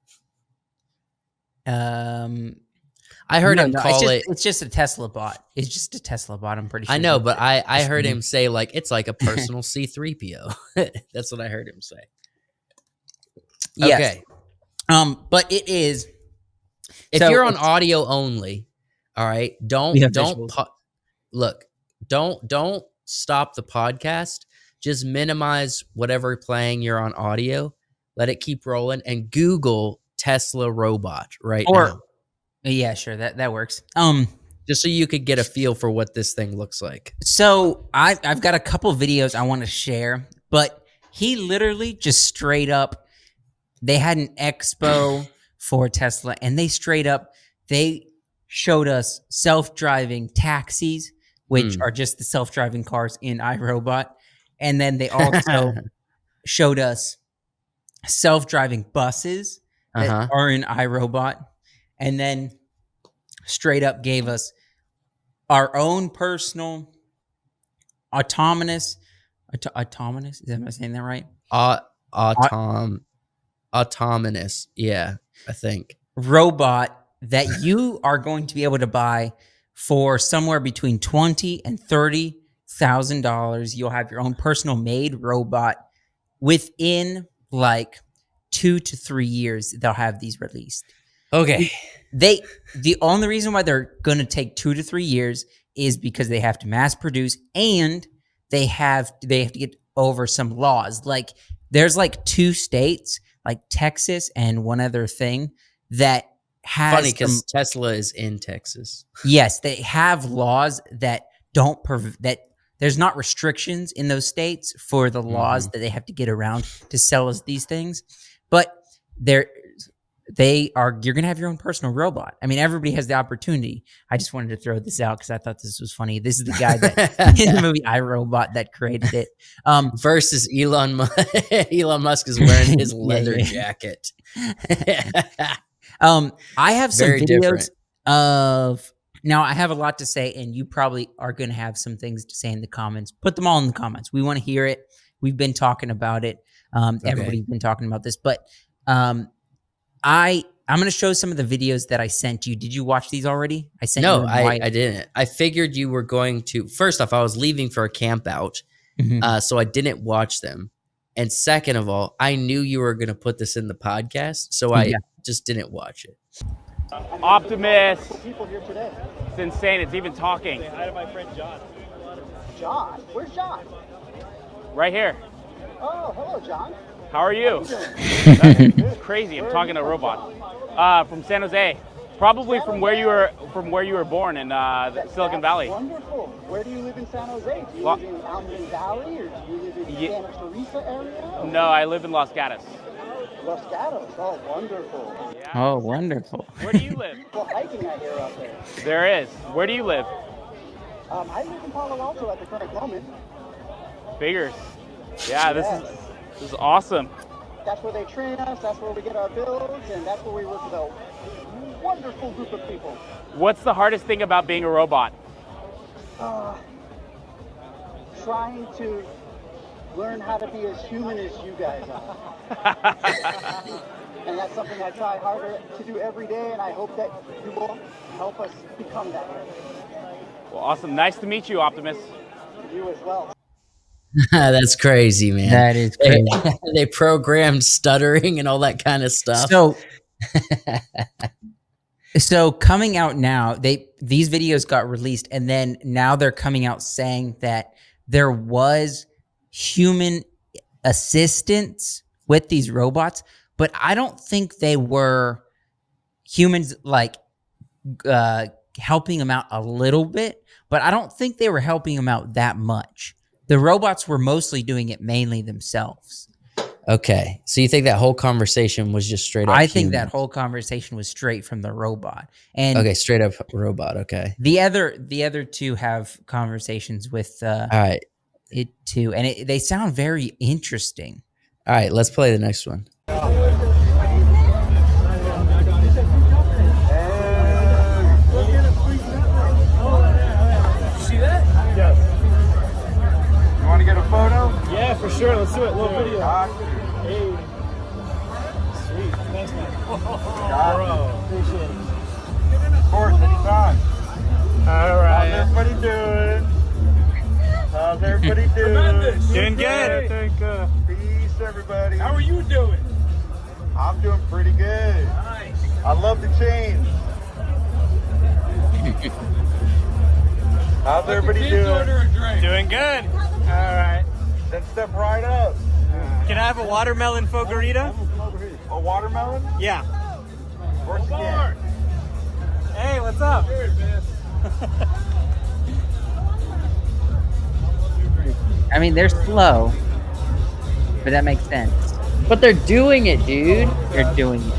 I heard him call it. It's just a Tesla bot. It's just a Tesla bot. I'm pretty sure. I know, but I heard him say like it's like a personal C-3PO. That's what I heard him say. Yes. Okay. But it is. If So you're on it's- audio only, all right, We have visuals. don't stop the podcast. Just minimize whatever playing you're on audio. Let it keep rolling and Google Tesla robot now. Yeah, sure, that works. Just so you could get a feel for what this thing looks like. So I've got a couple videos I want to share, but he literally just straight up, they had an expo for Tesla, and they showed us self-driving taxis, which are just the self-driving cars in iRobot, and then they also showed us self-driving buses that are in iRobot, and then straight up gave us our own personal autonomous, is that, am I saying that right? Autonomous. Yeah, I think. Robot that you are going to be able to buy for somewhere between $20,000 and $30,000. You'll have your own personal made robot within like 2 to 3 years. They'll have these released. Okay. The only reason why they're going to take 2 to 3 years is because they have to mass produce, and they have to get over some laws. Like there's like 2 states, like Texas and one other thing that has Funny because Tesla is in Texas. Yes, they have laws that don't that there's not restrictions in those states for the laws that they have to get around to sell us these things, but you're gonna have your own personal robot. I mean, everybody has the opportunity. I just wanted to throw this out because I thought this was funny. This is the guy that in the movie iRobot that created it. Versus Elon Musk. Elon Musk is wearing his leather jacket. I have some Very videos different. of now. I have a lot to say, and you probably are going to have some things to say in the comments. Put them all in the comments. We want to hear it. We've been talking about it. Everybody's been talking about this, but I'm going to show some of the videos that I sent you. Did you watch these already? I sent you. No, I didn't. I figured you were going to. First off, I was leaving for a camp out, so I didn't watch them. And second of all, I knew you were going to put this in the podcast, so I just didn't watch it. Optimus. People here today. It's insane. It's even talking. Say hi to my friend John. John? Where's John? Right here. Oh, hello, John. How are you? It's crazy. I'm talking to a robot. From San Jose. Probably from where you were born in Silicon Valley. Wonderful. Where do you live in San Jose? Do you live in Almond Valley or do you live in Santa Teresa area? No, I live in Los Gatos. Los Gatos. Oh, wonderful. Yeah. Oh, wonderful. Where do you live? Well, hiking I hear up there. There is. Where do you live? I live in Palo Alto at the current moment. Figures. Yeah, this is awesome. That's where they train us, that's where we get our builds, and that's where we work with a wonderful group of people. What's the hardest thing about being a robot? Trying to learn how to be as human as you guys are. And that's something I try harder to do every day, and I hope that you will help us become that way. Well, awesome. Nice to meet you, Optimus. You as well. That's crazy, man. That is crazy. They programmed stuttering and all that kind of stuff. So coming out now, these videos got released, and then now they're coming out saying that there was human assistance with these robots, but I don't think they were humans like helping them out a little bit, but I don't think they were helping them out that much. The robots were mostly doing it mainly themselves. Okay, so you think that whole conversation was just straight up I think human? that whole conversation was straight from the robot. And okay, straight up robot. Okay. the other two have conversations with All right. it too, and they sound very interesting. All right, let's play the next one. Want to get a photo? Yeah, for sure. Let's do it. Little video. Hey. Sweet. Thanks, man. Bro. Appreciate it. Of course, anytime. All right. How's everybody doing? How's everybody doing? Doing good. Peace, everybody. How are you doing? I'm doing pretty good. Nice. I love the change. How's everybody doing? Doing good. All right. Then step right up. Can I have a watermelon fogarita? A watermelon? Yeah. Where's the can? Hey, what's up? I mean, they're slow, but that makes sense. But they're doing it, dude. They're doing it.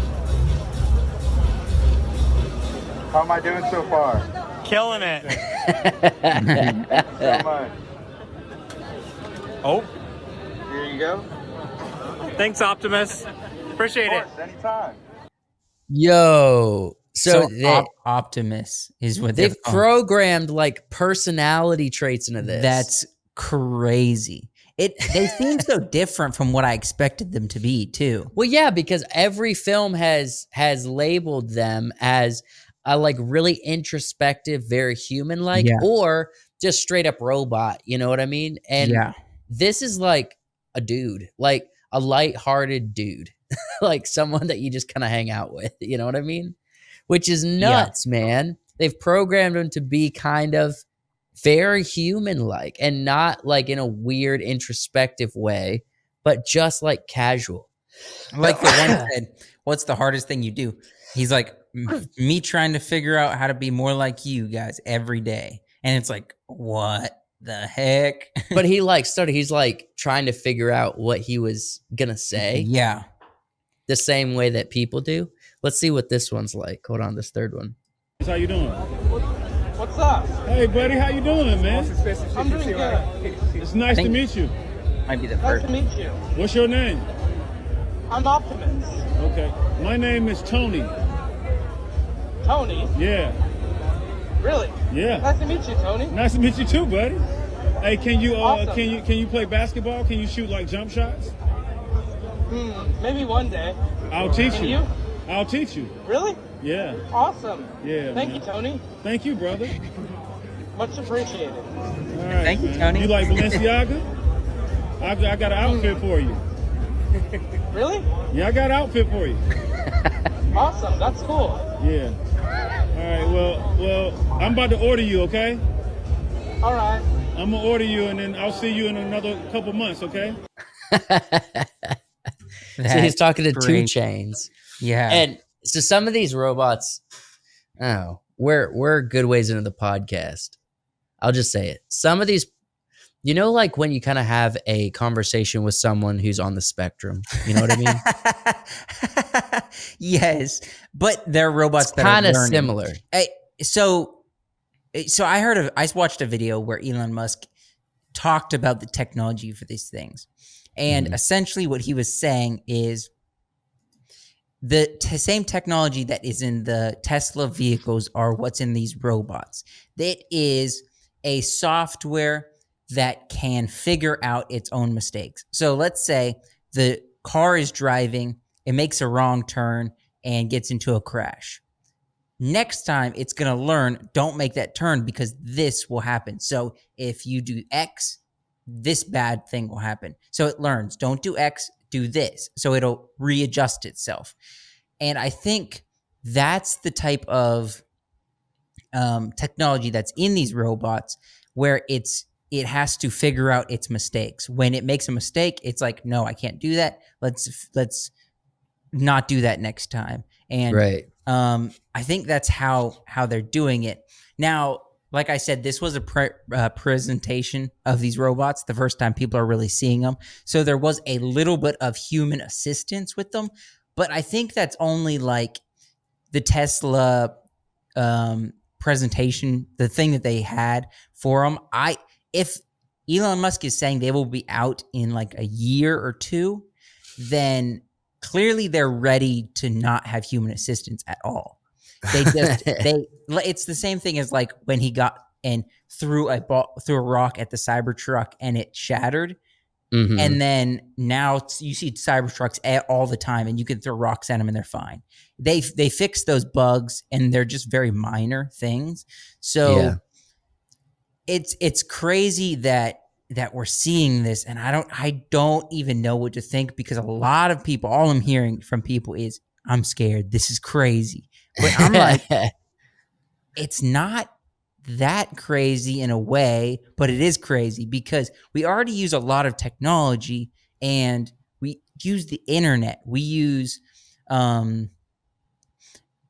How am I doing so far? Killing it. So much. Oh, Here you go. thanks, Optimus. Appreciate it. Of course, anytime. Yo. So they, Optimus is what they've called. programmed like personality traits into this. That's crazy. They seem so different from what I expected them to be too. well, yeah, because every film has labeled them as a like really introspective, very human like, Yeah. or just straight up robot. You know what I mean? And Yeah. this is like a dude, like a lighthearted dude, like someone that you just kind of hang out with. You know what I mean? Which is nuts, man. They've programmed him to be kind of very human-like and not like in a weird introspective way, but just like casual. Like the one said, what's the hardest thing you do? He's like, me trying to figure out how to be more like you guys every day. And it's like, what the heck? But he like started, he's like trying to figure out what he was going to say. Yeah. The same way that people do. Let's see what this one's like. Hold on, this third one. How you doing? What's up? Hey, buddy, how you doing, man? I'm doing good. It's nice to meet you. Might be the Nice first. to meet you. What's your name? I'm Optimus. Okay. My name is Tony. Tony? Yeah. Really? Yeah. Nice to meet you, Tony. Nice to meet you too, buddy. Hey, can you Awesome. can you play basketball? Can you shoot like jump shots? Maybe one day. I'll teach Can you. you? I'll teach you. Really? Yeah. Awesome. Yeah. Thank man. you, Tony. Thank you, brother. Much appreciated. All right, Thank you, man. Tony. You like Balenciaga? I got an outfit for you. Really? Yeah, I got an outfit for you. Awesome. That's cool. Yeah. All right. Well, I'm about to order you. Okay. All right. I'm gonna order you, and then I'll see you in another couple months. Okay. So he's talking to great. 2 Chainz. Yeah. And so some of these robots, we're good ways into the podcast. I'll just say it. Some of these, you know, like when you kind of have a conversation with someone who's on the spectrum, you know what I mean? Yes, but they're robots that are Kind of learning. similar. So I watched a video where Elon Musk talked about the technology for these things, and essentially what he was saying is the same technology that is in the Tesla vehicles are what's in these robots. It is a software that can figure out its own mistakes. So let's say the car is driving, it makes a wrong turn and gets into a crash. Next time it's going to learn, don't make that turn because this will happen. So if you do X, this bad thing will happen. So it learns, don't do X, do this. So it'll readjust itself. And I think that's the type of technology that's in these robots where it has to figure out its mistakes. When it makes a mistake, it's like, no, I can't do that. Let's not do that next time. And Right. I think that's how they're doing it. Now, like I said, this was a presentation of these robots, the first time people are really seeing them. So there was a little bit of human assistance with them, but I think that's only like the Tesla presentation, the thing that they had for them. If Elon Musk is saying they will be out in like a year or two, then clearly they're ready to not have human assistance at all. They just it's the same thing as like when he got and threw a rock at the Cybertruck and it shattered. Mhm. And then now you see Cybertrucks all the time and you can throw rocks at them and they're fine. They fix those bugs and they're just very minor things. So Yeah. it's crazy that we're seeing this, and I don't even know what to think because a lot of people, all I'm hearing from people is, I'm scared. This is crazy. But I'm like, it's not that crazy in a way, but it is crazy because we already use a lot of technology and we use the internet. We use,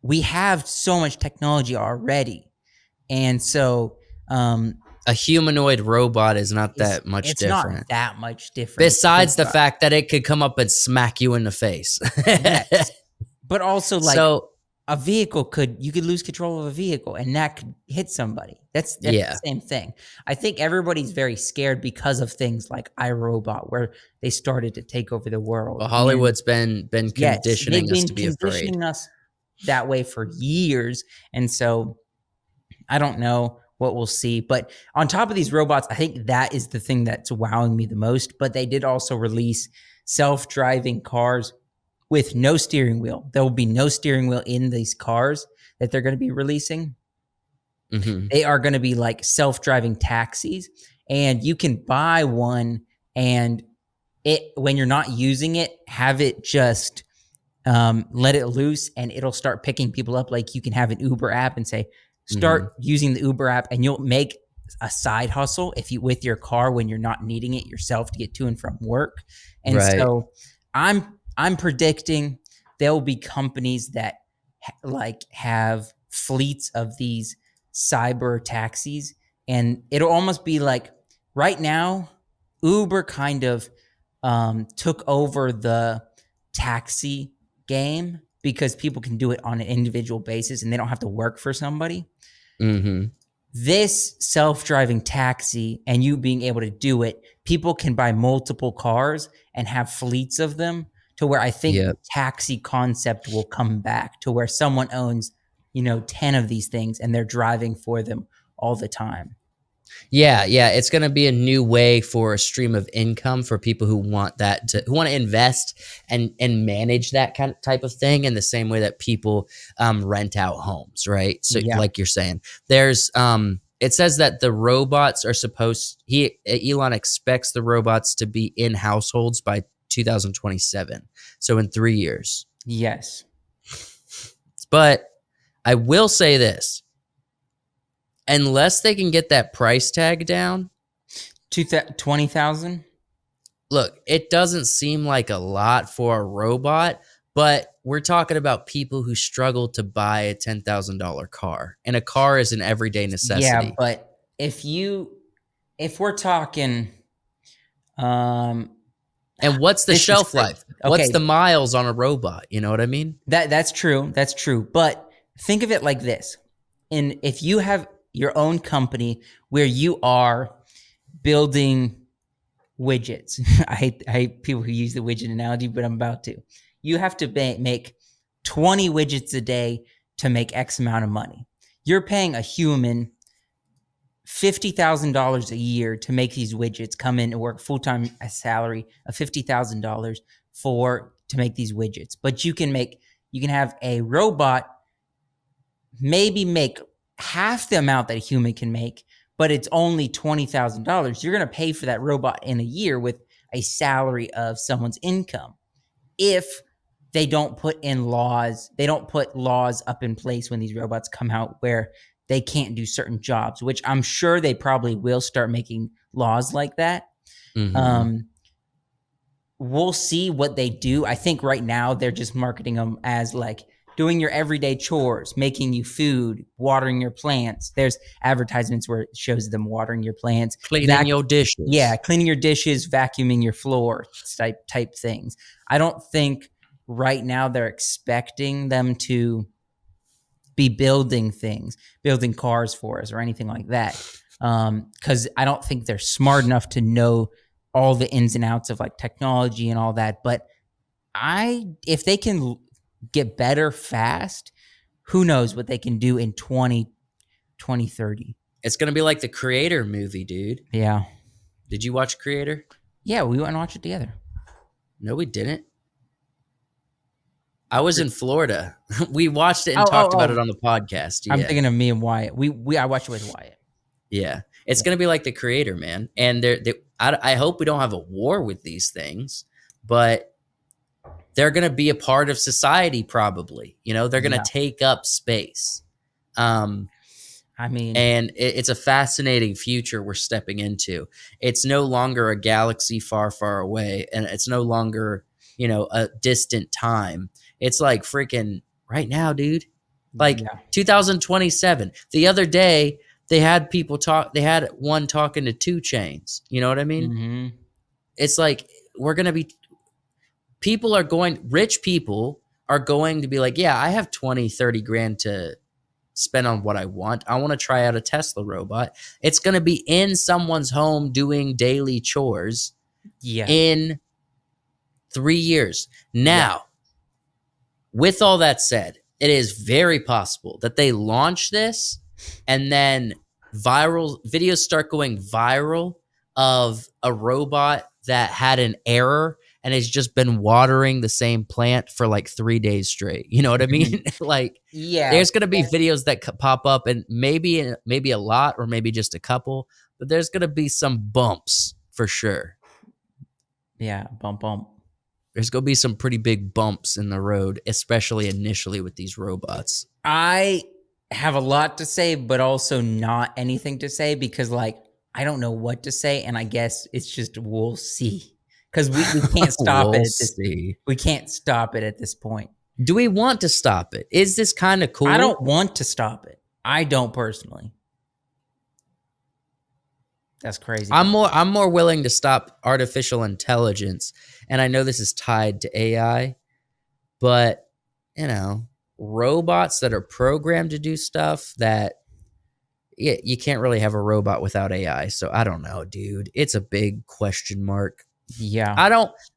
we have so much technology already. And so, a humanoid robot is not that much it's different. not that much different. Besides the fact that it could come up and smack you in the face. Yes. But also, like, so a vehicle you could lose control of a vehicle and that could hit somebody. That's Yeah. the same thing. I think everybody's very scared because of things like iRobot, where they started to take over the world. well, Hollywood's been Yes, conditioning they've us been to be afraid. conditioning us that way for years. And so I don't know what we'll see. But on top of these robots, I think that is the thing that's wowing me the most. But they did also release self-driving cars with no steering wheel. There will be no steering wheel in these cars that they're going to be releasing. Mhm. They are going to be like self-driving taxis, and you can buy one and when you're not using it, have it just let it loose and it'll start picking people up. Like you can have an Uber app and say, start using the Uber app, and you'll make a side hustle with your car when you're not needing it yourself to get to and from work. And Right. so I'm predicting there will be companies that have fleets of these cyber taxis, and it'll almost be like right now Uber kind of took over the taxi game because people can do it on an individual basis and they don't have to work for somebody. Mm-hmm. This self-driving taxi and you being able to do it, people can buy multiple cars and have fleets of them, to where I think Yep. the taxi concept will come back to where someone owns, 10 of these things and they're driving for them all the time. Yeah, it's going to be a new way for a stream of income for people who want who want to invest and manage that kind of type of thing in the same way that people rent out homes, right? So, Yeah. like you're saying, there's it says that the robots are Elon expects the robots to be in households by 2027, so in 3 years. Yes. But I will say this. Unless they can get that price tag down, 20,000. look, it doesn't seem like a lot for a robot, but we're talking about people who struggle to buy a $10,000 car, and a car is an everyday necessity. Yeah, but if we're talking, and what's the this is shelf crazy. life? What's Okay. the miles on a robot? You know what I mean? That's true. That's true. But think of it like this. And if you have your own company where you are building widgets, I hate people who use the widget analogy, but I'm about to. You have to make 20 widgets a day to make X amount of money. You're paying a human $50,000 a year to make these widgets, come in and work full-time, a salary of $50,000 to make these widgets. But you can have a robot maybe make half the amount that a human can make, but it's only $20,000. You're going to pay for that robot in a year with a salary of someone's income. If they don't put laws up in place when these robots come out where they can't do certain jobs, which I'm sure they probably will start making laws like that. Mhm. We'll see what they do. I think right now they're just marketing them as like doing your everyday chores, making you food, watering your plants. There's advertisements where it shows them watering your plants, Cleaning your dishes. yeah, cleaning your dishes, vacuuming your floor, type things. I don't think right now they're expecting them to be building cars for us or anything like that. Because I don't think they're smart enough to know all the ins and outs of like technology and all that. But if they can get better fast, who knows what they can do in 2030. It's going to be like the Creator movie, dude. Yeah. Did you watch Creator? Yeah, we went and watched it together. No, we didn't. I was in Florida. We watched it and talked about it on the podcast. Yeah. I'm thinking of me and Wyatt. I watched it with Wyatt. Yeah. It's going to be like the Creator, man. And I hope we don't have a war with these things, but they're going to be a part of society probably. They're going to take up space. And it's a fascinating future we're stepping into. It's no longer a galaxy far, far away, and it's no longer, a distant time. It's like freaking right now, dude. Like 2027. The other day, they had people talk. They had one talking to 2 Chainz. You know what I mean? Mm-hmm. It's like we're gonna be. Rich people are going to be like, yeah, I have 20, 30 grand to spend on what I want. I want to try out a Tesla robot. It's going to be in someone's home doing daily chores in 3 years. Now, with all that said, it is very possible that they launch this and then videos start going viral of a robot that had an error and has just been watering the same plant for like 3 days straight. You know what I mean? There's going to be videos that pop up, and maybe a lot or maybe just a couple, but there's going to be some bumps for sure. Yeah, bump. There's going to be some pretty big bumps in the road, especially initially with these robots. I have a lot to say, but also not anything to say because I don't know what to say. And I guess it's just, we'll see. because we can't stop We'll it. We can't stop it at this point. Do we want to stop it? Is this kind of cool? I don't want to stop it. I don't personally. That's crazy. I'm more willing to stop artificial intelligence, and I know this is tied to AI, but robots that are programmed to do stuff that you can't really have a robot without AI. So I don't know, dude. It's a big question mark. Yeah.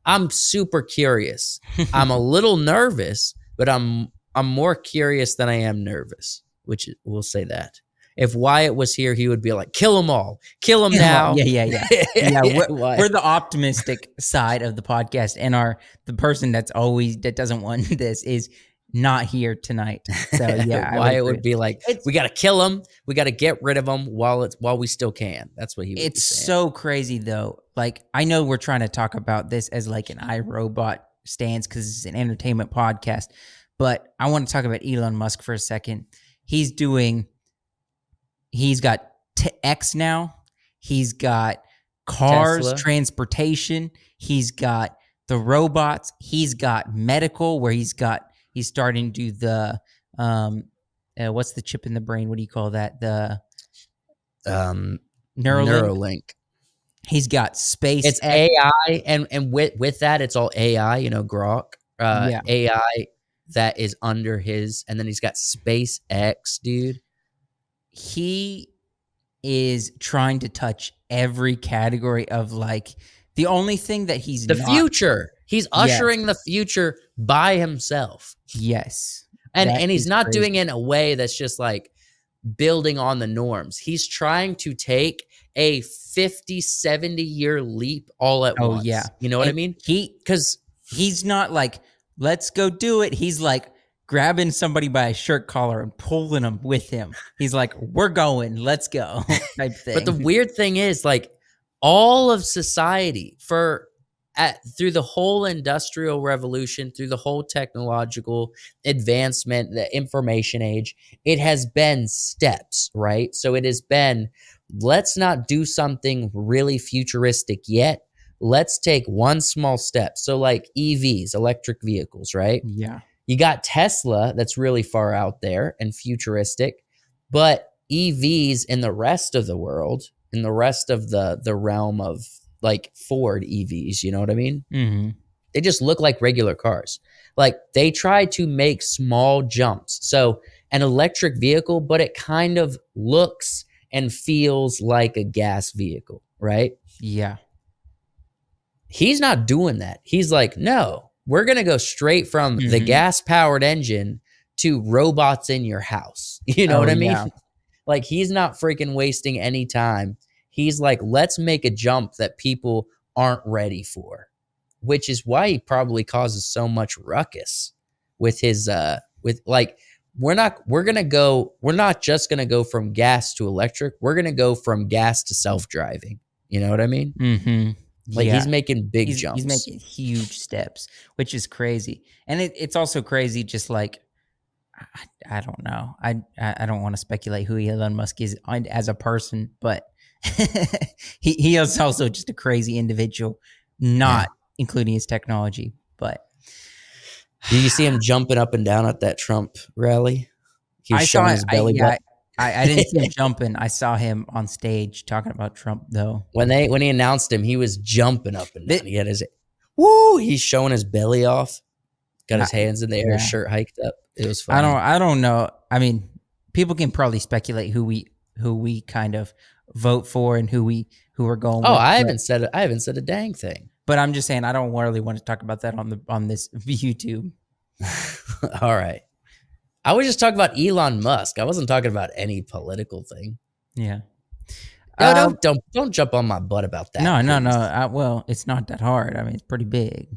I'm super curious. I'm a little nervous, but I'm more curious than I am nervous, which we'll say that. If Wyatt was here, he would be like, kill them all. Kill them now. Yeah. Yeah, we're the optimistic side of the podcast, and the person that doesn't want this is not here tonight. So yeah, Wyatt would be like, we got to kill them. We got to get rid of them while we still can. That's what he would be saying. It's so crazy though. Like, I know we're trying to talk about this as like an iRobot stance because it's an entertainment podcast, but I want to talk about Elon Musk for a second. He's got X now. He's got cars, Tesla. Transportation. He's got the robots. He's got medical, where he's starting to do the what's the chip in the brain? What do you call that? The Neuralink. He's got space. It's AI, and with that, it's all AI. Grok. AI that is under his, and then he's got SpaceX, dude. He is trying to touch every category of like the only thing that he's future. He's ushering the future by himself. Yes. And he's not doing it in a way that's just like building on the norms. He's trying to take a 50, 70-year leap all at once. Yeah. You know what I mean? Because he's not like, let's go do it. He's like grabbing somebody by a shirt collar and pulling them with him. He's like, we're going, let's go type thing. But the weird thing is, like, all of society through the whole industrial revolution, through the whole technological advancement, the information age, it has been steps, right? So it has been, let's not do something really futuristic yet. Let's take one small step. So like EVs, electric vehicles, right? Yeah. You got Tesla that's really far out there and futuristic, but EVs in the rest of the world, in the rest of the realm of like Ford EVs, you know what I mean? Mm-hmm. They just look like regular cars. Like, they try to make small jumps. So an electric vehicle, but it kind of looks and feels like a gas vehicle, right? Yeah. He's not doing that. He's like, no, we're going to go straight from the gas-powered engine to robots in your house. You know what I mean? Yeah. Like, he's not freaking wasting any time. He's like, let's make a jump that people aren't ready for, which is why he probably causes so much ruckus with his, we're not just going to go from gas to electric. We're going to go from gas to self-driving. You know what I mean? Mm-hmm. Like, he's making big jumps. He's making huge steps, which is crazy. And it's also crazy, just like, I don't know. I don't want to speculate who Elon Musk is as a person, but he is also just a crazy individual, not including his technology. But did you see him jumping up and down at that Trump rally? He was showing his belly button. I didn't see him jumping. I saw him on stage talking about Trump, though. When he announced him, he was jumping up and down. He had his he's showing his belly off, got his hands in the air, shirt hiked up. It was fun. I don't know. I mean, people can probably speculate who we kind of vote for and who are going. Oh, I haven't said a dang thing. But I'm just saying, I don't really want to talk about that on this YouTube. All right. I was just talking about Elon Musk. I wasn't talking about any political thing. Yeah. No, don't jump on my butt about that. No. Well, it's not that hard. I mean, it's pretty big.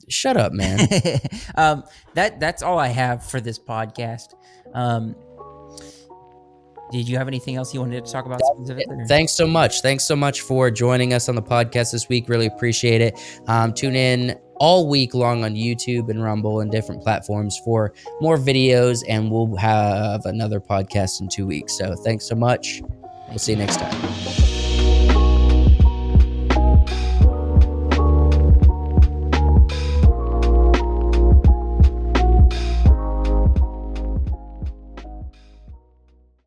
Shut up, man. That's all I have for this podcast. Did you have anything else you wanted to talk about specifically? Thanks so much for joining us on the podcast this week. Really appreciate it. Tune in all week long on YouTube and Rumble and different platforms for more videos, and we'll have another podcast in 2 weeks. So thanks so much. We'll see you next time.